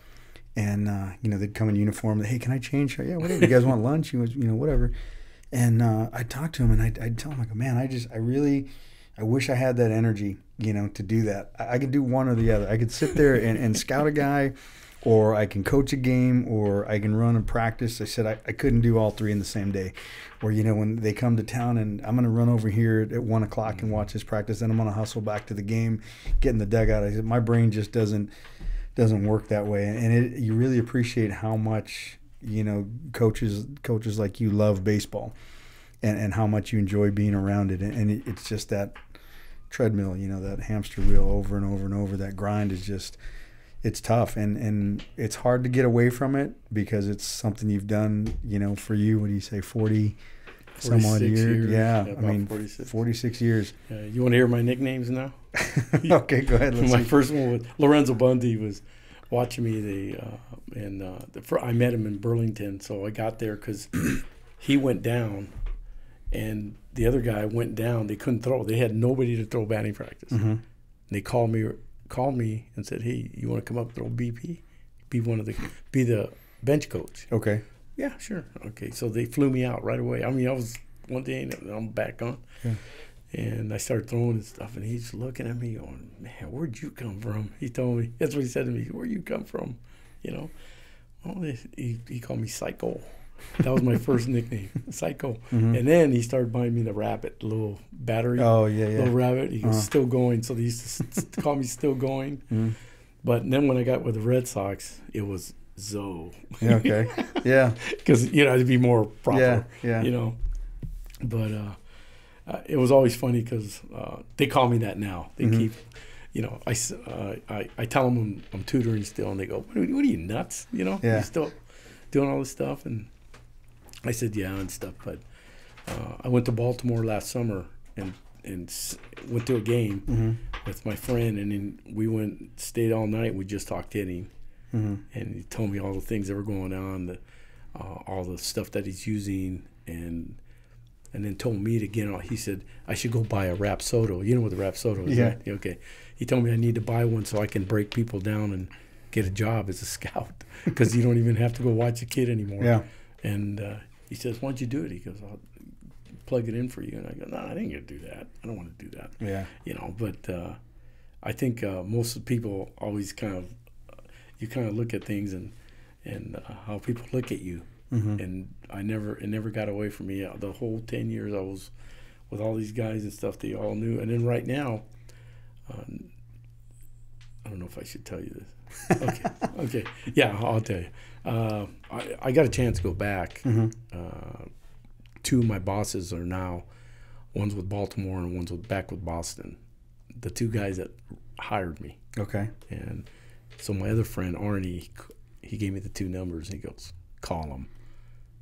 and they'd come in uniform. Hey, can I change? Yeah, whatever. You guys want lunch? Whatever. And I'd talk to him, and I'd tell him, like, man, I wish I had that energy, to do that. I could do one or the other. I could sit there and scout a guy, or I can coach a game, or I can run a practice. I said I couldn't do all three in the same day. Or, when they come to town and I'm going to run over here at 1 o'clock and watch this practice, then I'm going to hustle back to the game, get in the dugout. I said, my brain just doesn't work that way. And you really appreciate how much, coaches like you love baseball and how much you enjoy being around it. And it's just that treadmill, that hamster wheel over and over and over. That grind is just... It's tough, and it's hard to get away from it because it's something you've done, for you, what do you say, 40 some odd years? Yeah, I mean, 46 years. You want to hear my nicknames now? Okay, go ahead. My first one was Lorenzo Bundy was watching me. I met him in Burlington, so I got there because he went down, and the other guy went down. They couldn't throw. They had nobody to throw batting practice. Mm-hmm. And they called me and said, "Hey, you want to come up and throw BP? Be the bench coach." Okay. Yeah, sure. Okay. So they flew me out right away. I mean, I was one day and I'm back on. Yeah. And I started throwing and stuff, and he's looking at me going, "Man, where'd you come from?" He told me. That's what he said to me. "Where'd you come from?" Well, he called me Psycho. That was my first nickname, Psycho. Mm-hmm. And then he started buying me the Rabbit, the little battery. Oh, yeah. Little Rabbit. He was still going, so they used to call me Still Going. Mm-hmm. But then when I got with the Red Sox, it was Zoe. Yeah, okay. Yeah. Because, it'd be more proper. Yeah. But it was always funny because they call me that now. They keep, I tell them I'm tutoring still, and they go, what are you, nuts? Yeah. You're still doing all this stuff? And I said, yeah, and stuff. But I went to Baltimore last summer and went to a game with my friend, and then we stayed all night. We just talked hitting, and he told me all the things that were going on, all the stuff that he's using, and then told me to get on. He said I should go buy a Rapsodo. You know what the Rapsodo is, right? Okay. He told me I need to buy one so I can break people down and get a job as a scout because you don't even have to go watch a kid anymore. Yeah. And he says, "Why don't you do it?" He goes, "I'll plug it in for you." And I go, "No, I ain't gonna do that. I don't want to do that." Yeah. But I think most of the people always you kind of look at things and how people look at you. Mm-hmm. And it never got away from me. The whole 10 years I was with all these guys and stuff, they all knew. And then right now, I don't know if I should tell you this. Okay. Yeah, I'll tell you. I got a chance to go back. Mm-hmm. Two of my bosses are now, one's with Baltimore and one's back with Boston. The two guys that hired me. Okay. And so my other friend, Arnie, he gave me the two numbers, and he goes, "Call them."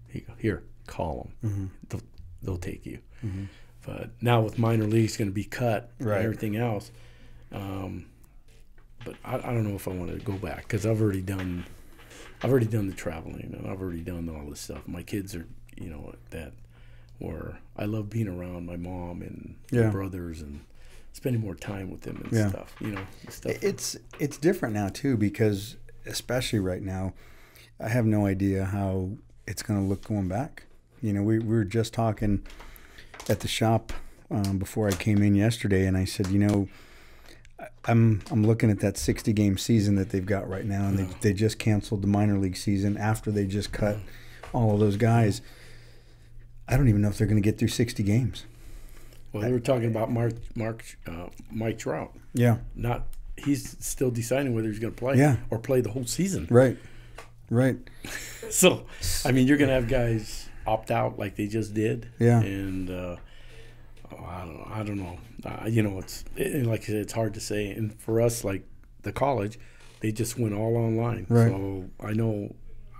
He goes, "Here, call them. Mm-hmm. They'll take you." Mm-hmm. But now with minor leagues going to be cut and everything else, but I don't know if I want to go back because I've already done the traveling and I've already done all this stuff. My kids are, that where I love being around my mom and my brothers and spending more time with them and stuff. Stuff. It's different now too because especially right now, I have no idea how it's going to look going back. We were just talking at the shop before I came in yesterday, and I said, I'm looking at that 60-game season that they've got right now, and they just canceled the minor league season after they just cut all of those guys. I don't even know if they're going to get through 60 games. Well, they were talking about Mike Trout. Yeah. He's still deciding whether he's going to play or play the whole season. Right. So, I mean, you're going to have guys opt out like they just did. Yeah. And I don't know. It's like I said, it's hard to say. And for us, like the college, they just went all online. Right. So I know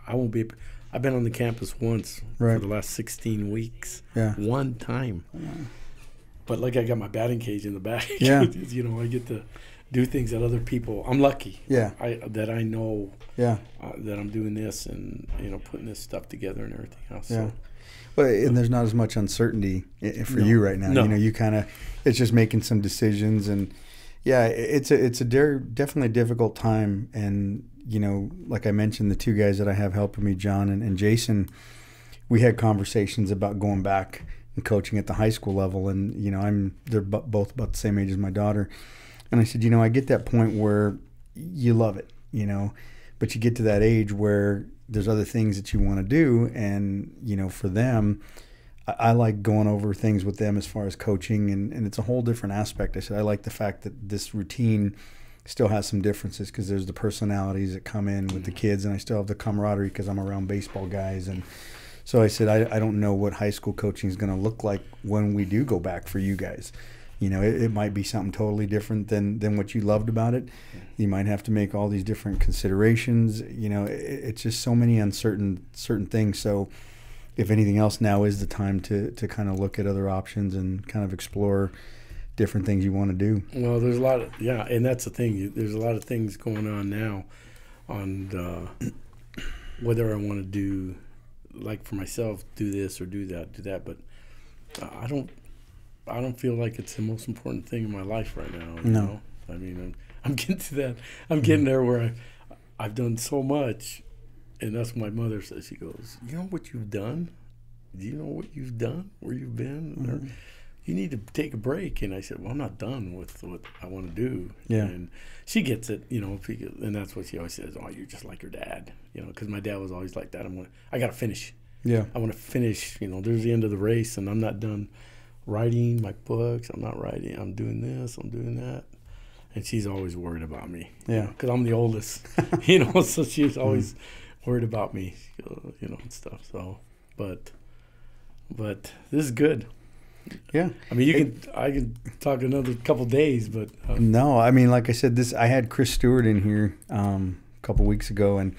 I won't be. I've been on the campus once for the last 16 weeks. Yeah. One time. Yeah. But like I got my batting cage in the back. Yeah. I get to do things that other people. I'm lucky. Yeah. That I know. Yeah. That I'm doing this and putting this stuff together and everything else. Yeah. So. Well, and there's not as much uncertainty for you right now. No. You kind of, it's just making some decisions, and it's a definitely a difficult time. And like I mentioned, the two guys that I have helping me, John and Jason, we had conversations about going back and coaching at the high school level, and they're both about the same age as my daughter, and I said, I get that point where you love it, but you get to that age where there's other things that you want to do, and for them, I like going over things with them as far as coaching, and it's a whole different aspect. I said I like the fact that this routine still has some differences because there's the personalities that come in with the kids, and I still have the camaraderie because I'm around baseball guys. And so I said I don't know what high school coaching is going to look like when we do go back for you guys. It might be something totally different than what you loved about it. You might have to make all these different considerations. It's just so many certain things. So if anything else, now is the time to kind of look at other options and kind of explore different things you want to do. Well, there's a lot of, and that's the thing. There's a lot of things going on now on whether I want to do, like for myself, do this or do that. But I don't feel like it's the most important thing in my life right now. You know? I mean, I'm getting to that. I'm getting there where I've done so much, and that's what my mother says. She goes, "You know what you've done? Do you know what you've done? Where you've been? Mm-hmm. You need to take a break." And I said, "Well, I'm not done with what I want to do." Yeah. And she gets it, and that's what she always says. "Oh, you're just like your dad," because my dad was always like that. I got to finish. Yeah. I want to finish. There's the end of the race, and I'm not done writing my books. I'm not writing. I'm doing this. I'm doing that. And she's always worried about me. Yeah. Because I'm the oldest. So she's always worried about me. And stuff. So, but this is good. Yeah. I mean, I can talk another couple days, but no. I mean, like I said, I had Chris Stewart in here a couple weeks ago, and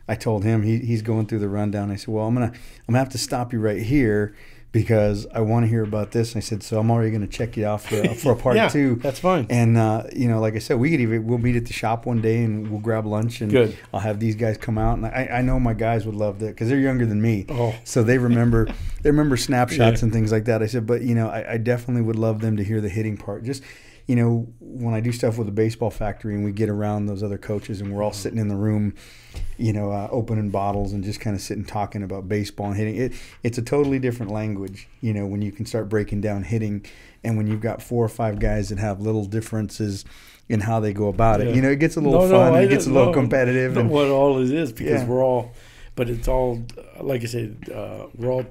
I told him he's going through the rundown. I said, well, I'm gonna have to stop you right here because I want to hear about this. And I said, so I'm already going to check you out for a part two. That's fine. And like I said, we'll meet at the shop one day and we'll grab lunch, and Good. I'll have these guys come out. And I know my guys would love that because they're younger than me. Oh. So they remember snapshots and things like that. I said, but I definitely would love them to hear the hitting part. Just when I do stuff with the baseball factory and we get around those other coaches and we're all sitting in the room, opening bottles and just kind of sitting talking about baseball and hitting. It's a totally different language, when you can start breaking down hitting, and when you've got 4 or 5 guys that have little differences in how they go about it. It gets a little fun and it gets a little competitive. And what all it is, because we're all, but it's all, like I said, we're all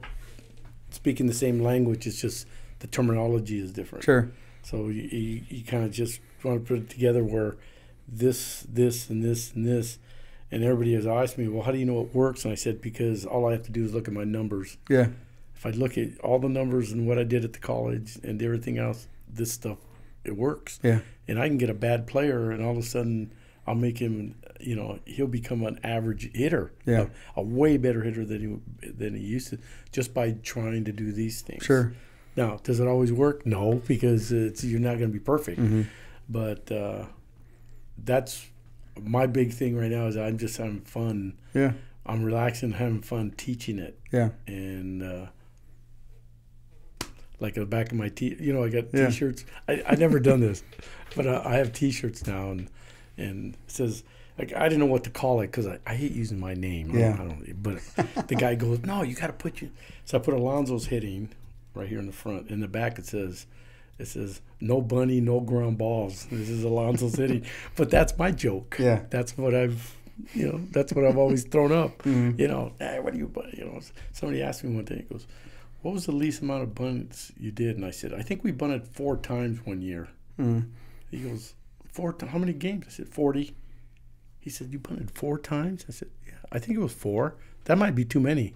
speaking the same language. It's just the terminology is different. Sure. So you kind of just want to put it together where this, and this, and this. And everybody has asked me, well, how do you know it works? And I said, because all I have to do is look at my numbers. Yeah. If I look at all the numbers and what I did at the college and everything else, this stuff, it works. Yeah. And I can get a bad player, and all of a sudden I'll make him, he'll become an average hitter. Yeah. A way better hitter than he used to, just by trying to do these things. Sure. Now, does it always work? No, because you're not going to be perfect. Mm-hmm. But that's my big thing right now is I'm just having fun. Yeah. I'm relaxing, having fun teaching it. Yeah. And like the back of my I got T-shirts. I never done this, but I have T-shirts now, and and it says, like, I didn't know what to call it because I hate using my name. Yeah. I don't, but the guy goes, no, you got to put you. So I put Alonzo's hitting right here in the front. In the back, it says, no bunny, no ground balls. This is Alonzo's hitting. But that's my joke. Yeah. That's what that's what I've always thrown up. Mm-hmm. You know, hey, what do you, somebody asked me one day, he goes, what was the least amount of bunts you did? And I said, I think we bunted 4 times one year. Mm-hmm. He goes, 4 times? How many games? I said, 40. He said, you bunted 4 times? I said, yeah, I think it was 4. That might be too many,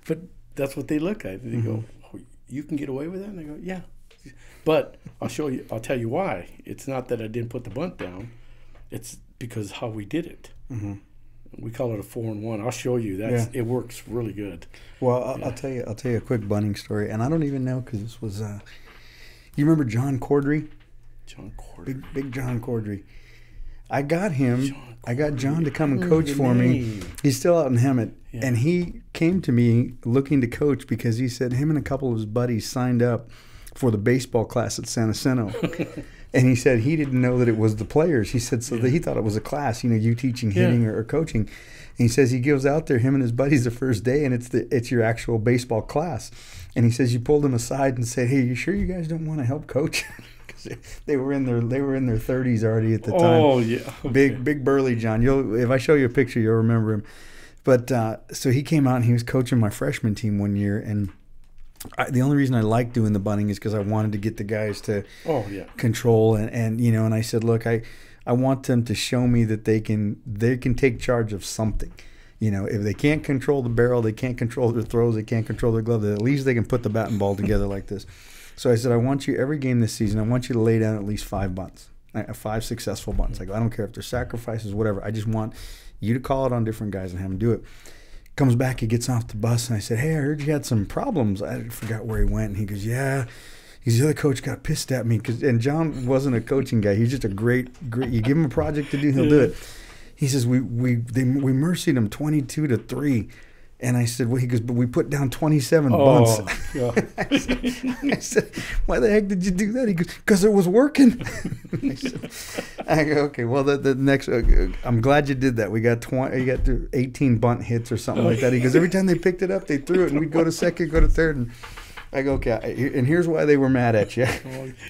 But that's what they look at. And they go, oh, you can get away with that? And I go, yeah. But I'll tell you why. It's not that I didn't put the bunt down. It's because how we did it. Mm-hmm. We call it a 4-and-1. I'll show you. It works really good. Well, I'll tell you a quick bunting story, and I don't even know because this was. You remember John Cordry? John Cordry. Big John Cordry. I got him. I got John to come and coach for me. He's still out in Hemet, and he came to me looking to coach because he said him and a couple of his buddies signed up for the baseball class at San Jacinto. And he said he didn't know that it was the players. He said that he thought it was a class, you teaching hitting or coaching. And he says he goes out there, him and his buddies, the first day, and it's your actual baseball class. And he says you pulled him aside and said, "Hey, you sure you guys don't want to help coach?" Because they were in their 30s already at the time. Oh yeah, okay. Big burly John. If I show you a picture, you'll remember him. But so he came out and he was coaching my freshman team one year, and the only reason I liked doing the bunting is because I wanted to get the guys to control and and I said, look, I want them to show me that they can take charge of something. If they can't control the barrel, they can't control their throws, they can't control their glove, at least they can put the bat and ball together like this. So I said, I want you every game this season, I want you to lay down at least 5 bunts, 5 successful bunts. I go, I don't care if they're sacrifices, whatever. I just want you to call it on different guys and have them do it. Comes back, he gets off the bus, and I said, hey, I heard you had some problems. I forgot where he went. And he goes, yeah. The other coach got pissed at me. And John wasn't a coaching guy. He's just a great, you give him a project to do, he'll do it. He says, we mercied him 22-3. And I said, well, he goes, but we put down 27 bunts. Yeah. I said, why the heck did you do that? He goes, because it was working. I go, okay, well, the next, I'm glad you did that. We got 18 bunt hits or something like that. He goes, every time they picked it up, they threw it, and we'd go to second, go to third, and I go, okay, and here's why they were mad at you.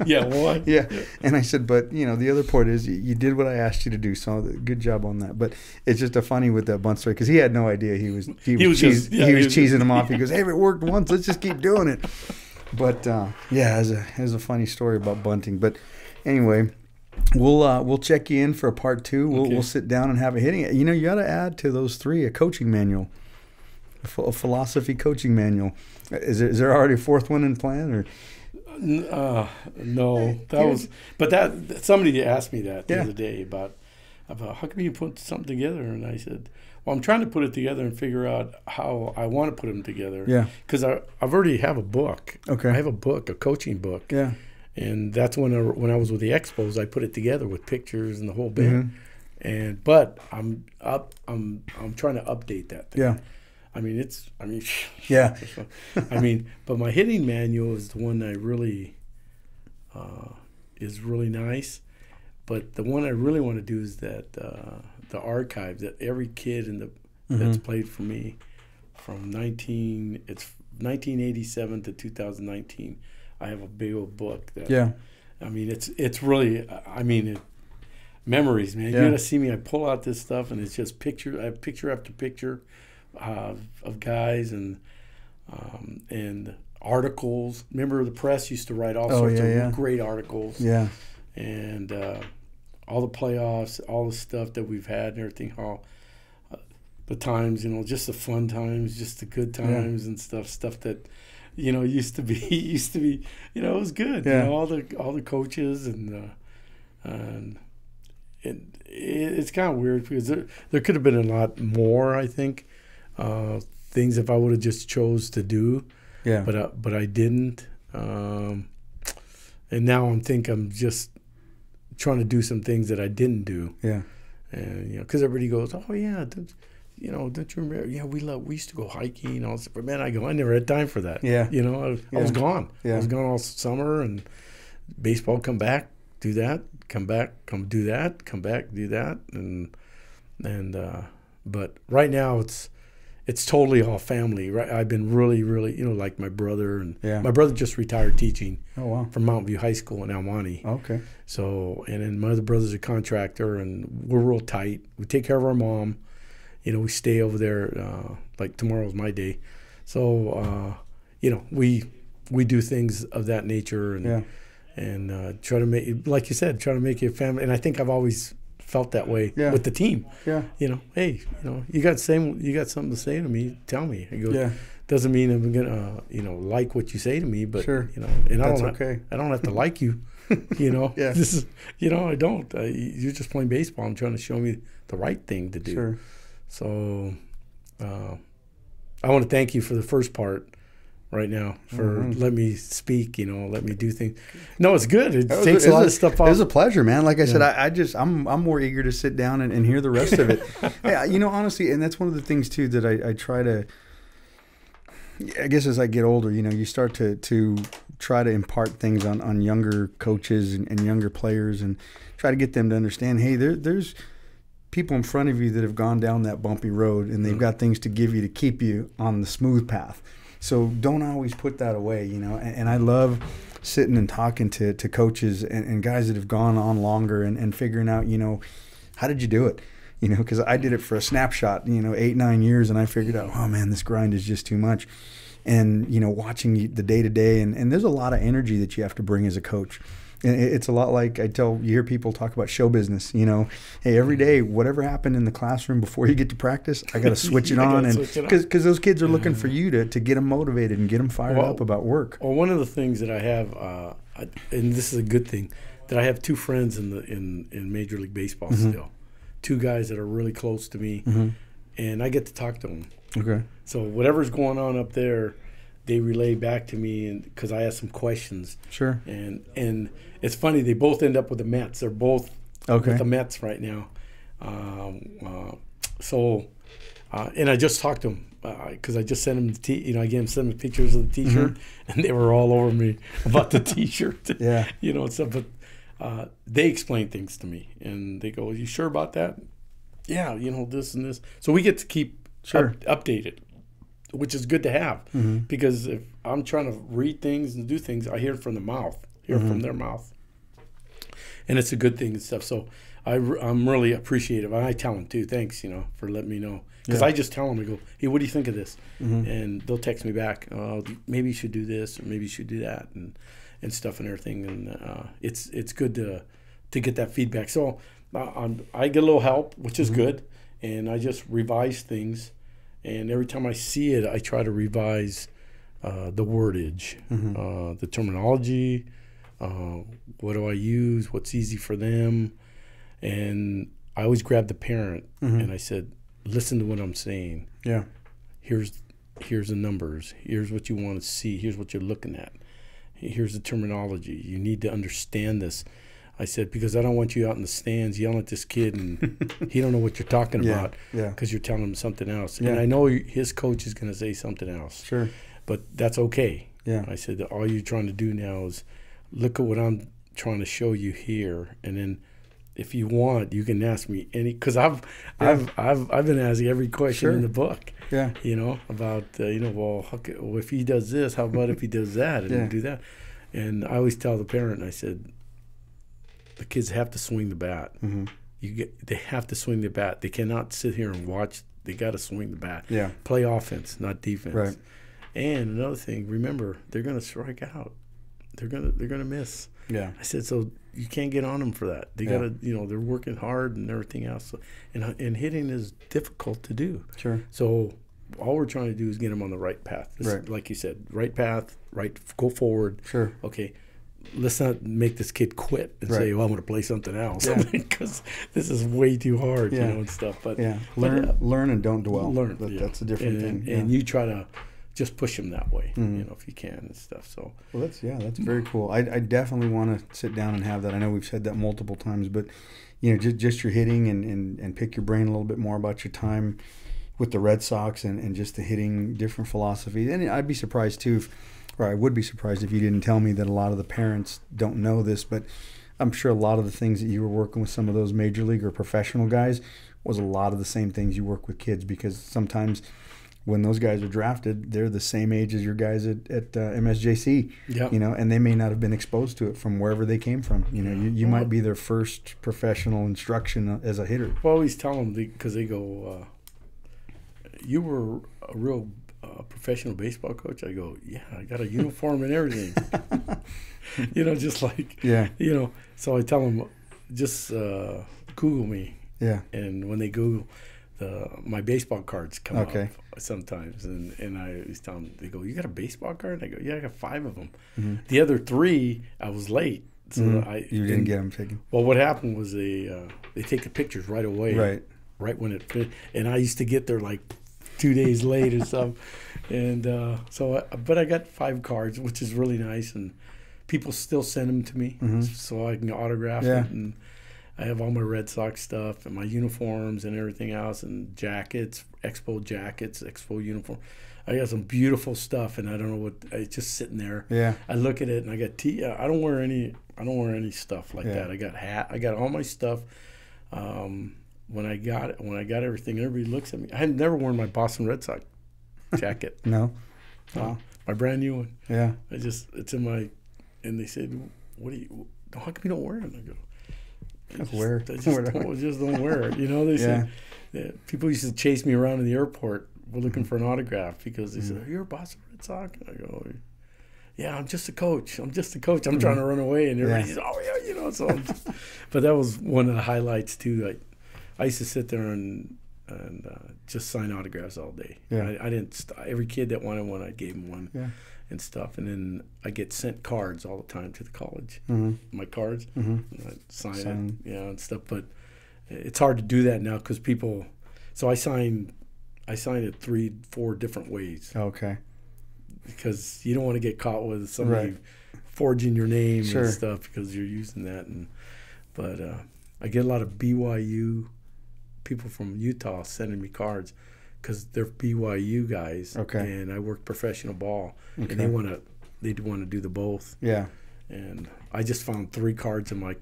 Yeah, why? Yeah, and I said, but the other part is you did what I asked you to do, so good job on that. But it's just a funny with that bunt story because he had no idea he was cheesing him off. He goes, hey, it worked once, let's just keep doing it. But it's a funny story about bunting. But anyway, we'll check you in for a part 2. We'll sit down and have a hitting. You got to add to those 3 a coaching manual. A philosophy coaching manual. Is there already a 4th one in plan, or? No, that somebody asked me that the other day about how come you put something together, and I said, well, I'm trying to put it together and figure out how I want to put them together. Yeah, because I've already have a book. Okay, I have a book, a coaching book. Yeah, and that's when I was with the Expos, I put it together with pictures and the whole bit. Mm-hmm. But I'm trying to update that thing. Yeah. Yeah. But my hitting manual is the one that I really is really nice. But the one I really want to do is that the archive that every kid that's played for me from 1987 to 2019. I have a big old book that. Yeah. It's really memories, man. Yeah. You gotta see me. I pull out this stuff and it's just picture. I have picture after picture. Of guys and articles. Remember the press used to write all sorts of great articles. Yeah. And all the playoffs, all the stuff that we've had and everything, how the times, just the fun times, just the good times and stuff that, used to be, it was good. Yeah. All the coaches and it's kind of weird because there could have been a lot more, I think. Things if I would have just chose to do, but I didn't, and now I'm just trying to do some things that I didn't do. Yeah, and because everybody goes, oh yeah, don't you remember? Yeah, we used to go hiking and all this. But man, I never had time for that. Yeah, I was gone. Yeah. I was gone all summer, and baseball come back do that, come back, come do that, come back, do that, but right now it's totally all family. Right, I've been really, really, like my brother, and my brother just retired teaching from Mountain View High School in El Monte. Okay. So, and then my other brother's a contractor, and we're real tight. We take care of our mom. We stay over there. Like tomorrow's my day, so we do things of that nature, and try to make, like you said, try to make it family. And I think I've always felt that way with the team. Yeah. Hey, you got something to say to me, tell me. I go, doesn't mean I'm gonna like what you say to me, but sure. And that's okay. I don't have to like you. This is I don't. You're just playing baseball. I'm trying to show me the right thing to do. Sure. So I want to thank you for the first part right now, for letting me speak, let me do things. No, it's good. It takes a lot of stuff off. It was a pleasure, man. Like I said, I'm more eager to sit down and hear the rest of it. Honestly, and that's one of the things too that I try to, I guess as I get older, you start to try to impart things on younger coaches and younger players, and try to get them to understand, hey, there's people in front of you that have gone down that bumpy road, and they've got things to give you to keep you on the smooth path. So don't always put that away, And I love sitting and talking to coaches and guys that have gone on longer and figuring out, how did you do it? Because I did it for a snapshot, 8-9 years, and I figured out, oh man, this grind is just too much. And, watching the day-to-day, and there's a lot of energy that you have to bring as a coach. And it's a lot like you hear people talk about show business, hey, every day, whatever happened in the classroom before you get to practice, I got to switch it on. And because those kids are looking for you to get them motivated and get them fired up about work. Well, one of the things that I have, and this is a good thing, that I have two friends in Major League Baseball still, two guys that are really close to me, and I get to talk to them. Okay. So whatever's going on up there, they relay back to me, and because I ask some questions. Sure. And it's funny, they both end up with the Mets. They're both with the Mets right now. And I just talked to them because I just sent them I sent them pictures of the T-shirt, and they were all over me about the T-shirt. And stuff. But they explain things to me, and they go, "Are you sure about that?" Yeah, this and this. So we get to keep updated, which is good to have, because if I'm trying to read things and do things, I hear it from the mouth, from their mouth, and it's a good thing and stuff. So I'm really appreciative, and I tell them too, thanks, for letting me know, because I just tell them, I go, hey, what do you think of this? And they'll text me back, maybe you should do this, or maybe you should do that, and stuff and everything, and it's good to get that feedback. So I get a little help, which is good, and I just revise things. And every time I see it, I try to revise the wordage, the terminology, what do I use, what's easy for them. And I always grab the parent and I said, listen to what I'm saying. Yeah. Here's the numbers. Here's what you want to see. Here's what you're looking at. Here's the terminology. You need to understand this. I said, because I don't want you out in the stands yelling at this kid and he don't know what you're talking about because you're telling him something else. And I know his coach is going to say something else. Sure. But that's okay. Yeah. I said, all you're trying to do now is look at what I'm trying to show you here. And then if you want, you can ask me any, because I've been asking every question in the book. Yeah. About, if he does this, how about if he does that and do that? And I always tell the parent, I said, the kids have to swing the bat. They have to swing the bat. They cannot sit here and watch. They got to swing the bat. Yeah. Play offense, not defense. Right. And another thing, remember, they're going to strike out. They're gonna miss. Yeah. I said, so you can't get on them for that. They gotta, they're working hard and everything else. So, and hitting is difficult to do. Sure. So all we're trying to do is get them on the right path. Right. Like you said, right path, go forward. Sure. Okay. Let's not make this kid quit and say, well, I'm going to play something else because this is way too hard, and stuff. But learn and don't dwell. Learn. That's a different thing. And you try to just push him that way, if you can and stuff. So that's very cool. I definitely want to sit down and have that. I know we've said that multiple times, but just your hitting and pick your brain a little bit more about your time with the Red Sox and just the hitting different philosophy. And I'd be surprised too, or I would be surprised if you didn't tell me that a lot of the parents don't know this, but I'm sure a lot of the things that you were working with some of those major league or professional guys was a lot of the same things you work with kids, because sometimes when those guys are drafted, they're the same age as your guys at MSJC, Yep. you know, and they may not have been exposed to it from wherever they came from. You know, you might be their first professional instruction as a hitter. Well, I always tell them, because they go, you were a real professional baseball coach. I go, yeah, I got a uniform and everything. You know, just like, Yeah. you know. So I tell them, just Google me. Yeah. And when they Google, my baseball cards come Okay. up sometimes. And I always tell them, they go, you got a baseball card? And I go, yeah, I got 5 of them. Mm-hmm. The other 3, I was late. So You didn't get them taken. Well, what happened was they take the pictures right away. Right when it fit. And I used to get there like 2 days late or something. And but I got 5 cards, which is really nice. And people still send them to me so I can autograph it. And I have all my Red Sox stuff and my uniforms and everything else, and jackets, Expo uniform. I got some beautiful stuff, and I don't know what, it's just sitting there. Yeah. I look at it, and I got I don't wear any stuff like that. I got all my stuff. When I got everything, everybody looks at me. I had never worn my Boston Red Sox jacket. No. Wow. My brand new one. Yeah. It's in my, and they said, how come you don't wear it? And I go, I just don't wear it. You know, they say, people used to chase me around in the airport looking for an autograph, because they said, you're a Boston Red Sox? And I go, yeah, I'm just a coach. I'm trying to run away. And everybody says, oh, yeah, you know. So but that was one of the highlights, too. I used to sit there and just sign autographs all day. Yeah. I didn't every kid that wanted one, I gave them one. Yeah. And stuff, and then I get sent cards all the time to the college. My cards, and I sign it, and stuff. But it's hard to do that now because people. So I sign it 3-4 different ways. Okay. Because you don't want to get caught with somebody forging your name and stuff, because you're using that. But I get a lot of BYU people from Utah sending me cards, because they're BYU guys, and I work professional ball, and they want to do the both. Yeah. And I just found 3 cards in my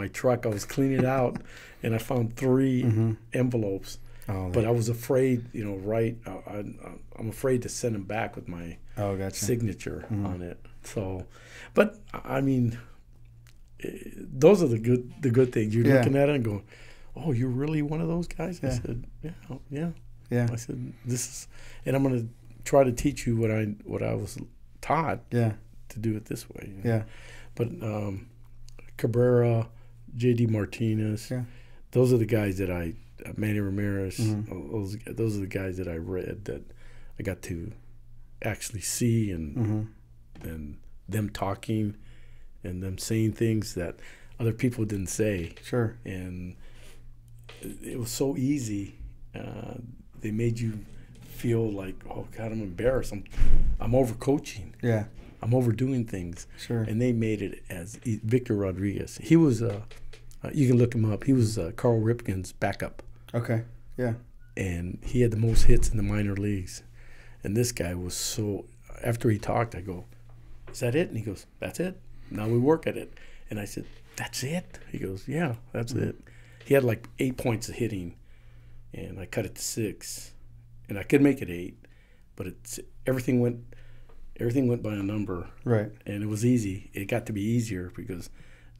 truck. I was cleaning it out, and I found 3 envelopes. Oh, but I was afraid, you know, I'm afraid to send them back with my signature on it. So, but I mean, those are the good things. You're looking at it and going, "Oh, you're really one of those guys?" I said, "Yeah." Yeah. I said, and I'm going to try to teach you what I was taught to do it this way. You know? Yeah. But Cabrera, J.D. Martinez, those are the guys that Manny Ramirez, those are the guys that I read, that I got to actually see, and them talking and them saying things that other people didn't say. Sure. And it was so easy. They made you feel like, oh God, I'm embarrassed. I'm overcoaching. Yeah. I'm overdoing things. Sure. And they made it as Victor Rodriguez. He was you can look him up. He was Carl Ripken's backup. Okay. Yeah. And he had the most hits in the minor leagues. And this guy was so. After he talked, I go, "Is that it?" And he goes, "That's it. Now we work at it." And I said, "That's it?" He goes, "Yeah, that's it." He had like 8 points of hitting. And I cut it to 6, and I could make it 8, but everything went by a number. Right. And it was easy. It got to be easier, because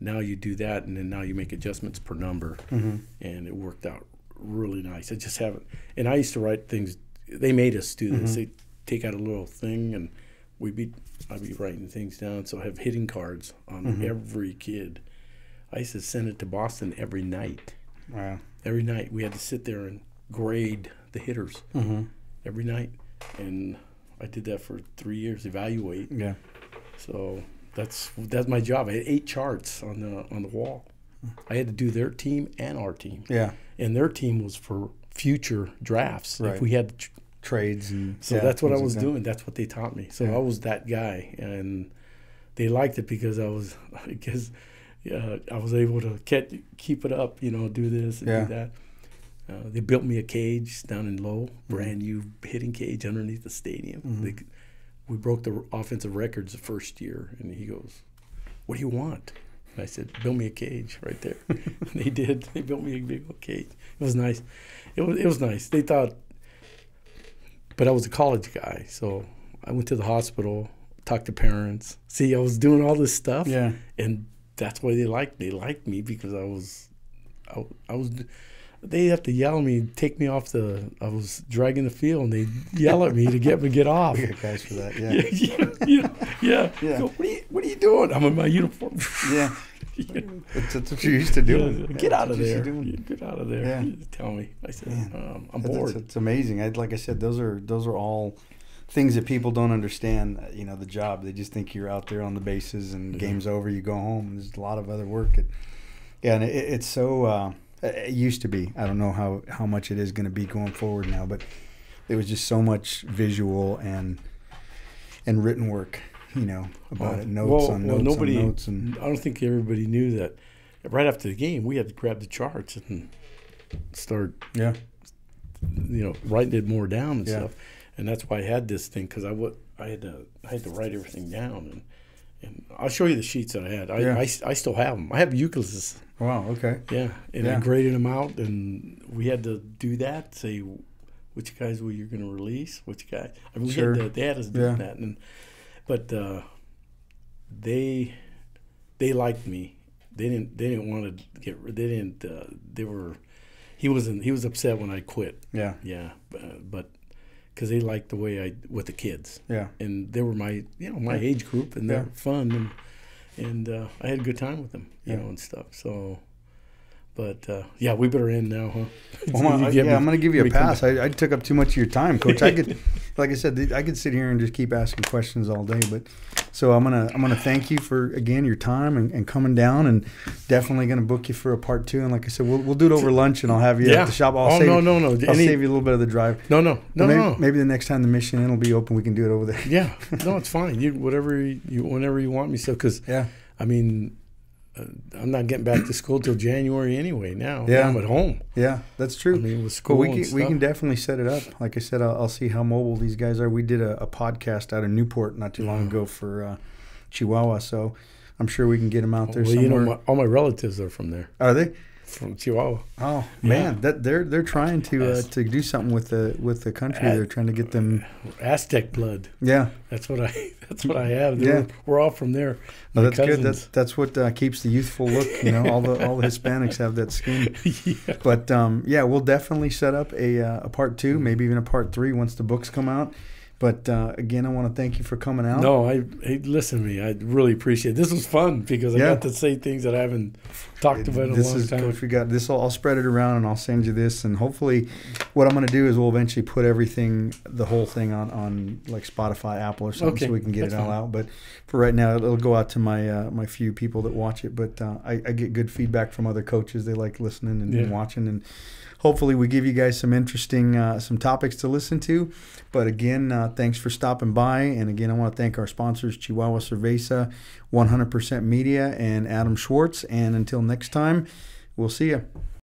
now you do that, and then now you make adjustments per number, and it worked out really nice. I just haven't. And I used to write things. They made us do this. They take out a little thing, and I'd be writing things down. So I have hitting cards on every kid. I used to send it to Boston every night. Wow. Every night we had to sit there and grade the hitters every night, and I did that for 3 years. Evaluate. Yeah. So that's my job. I had 8 charts on the wall. I had to do their team and our team. Yeah. And their team was for future drafts. Right. If we had trades, and so that's what I was doing. That's what they taught me. So I was that guy, and they liked it because I was able to keep it up, you know, do this and do that. They built me a cage down in Low, brand new hitting cage underneath the stadium. We broke the offensive records the first year, and he goes, "What do you want?" And I said, build me a cage right there. And they did. They built me a big old cage. It was nice. It was nice. They thought, but I was a college guy, so I went to the hospital, talked to parents. See, I was doing all this stuff. Yeah. And that's why they liked me. They liked me because I was. They have to yell at me, take me off I was dragging the field, and they yell at me to get off. We got guys for that, yeah. Yeah. So, what are you doing? I'm in my uniform. Yeah. That's what you're used to doing. Yeah. Get out of there. Get out of there. Yeah. Tell me. I said, I'm bored. It's amazing. Like I said, those are all things that people don't understand. You know, the job. They just think you're out there on the bases and game's over. You go home. There's a lot of other work. And it's so. It used to be. I don't know how much it is going to be going forward now, but it was just so much visual and written work, you know, about it. Notes on notes. And I don't think everybody knew that. Right after the game, we had to grab the charts and start, writing it more down and stuff. And that's why I had this thing, because I had to write everything down. And I'll show you the sheets that I had. I still have them. I have eucalyptus. Wow, okay. Yeah, and I graded them out, and we had to do that, say which guys were you going to release, which guy. I mean, they had us do that. But they liked me. They didn't want to get. They didn't. He was upset when I quit. Yeah. Yeah, but because they liked the way with the kids. Yeah. And they were my age group, and they're fun, and I had a good time with them, you know, and stuff. So, but we better end now, huh? Well, I'm going to give you a pass. I took up too much of your time, Coach. I could, like I said, I could sit here and just keep asking questions all day. But so I'm gonna thank you for again your time and coming down, and definitely gonna book you for a part 2. And like I said, we'll do it over lunch, and I'll have you at the shop. I'll save you a little bit of the drive. No. Maybe the next time the Mission Inn will be open, we can do it over there. Yeah, no, it's fine. Whenever you want me. So, because I mean, I'm not getting back to school till January anyway. Now, I'm at home. Yeah, that's true. I mean, with school, we can definitely set it up. Like I said, I'll see how mobile these guys are. We did a podcast out of Newport not too long ago for Chihuahua, so I'm sure we can get them out there somewhere. You know, all my relatives are from there. Are they? From Chihuahua. Oh man, they're trying to do something with the country. They're trying to get them Aztec blood. Yeah, that's what I have. We're all from there. No, that's cousins. Good. That's what keeps the youthful look. You know, all the Hispanics have that skin. But we'll definitely set up a part 2, maybe even a part 3 once the books come out. But again, I want to thank you for coming out. No, listen to me. I really appreciate it. This was fun because I got to say things that I haven't talked about in a long time. Coach, we got this. I'll spread it around and I'll send you this. And hopefully, what I'm going to do is we'll eventually put the whole thing on like Spotify, Apple, or something, so we can get it all out. But for right now, it'll go out to my few people that watch it. But I get good feedback from other coaches. They like listening and watching, and hopefully we give you guys some interesting some topics to listen to. But again, thanks for stopping by. And again, I want to thank our sponsors, Chihuahua Cerveza, 100% Media, and Adam Schwartz. And until next time, we'll see you.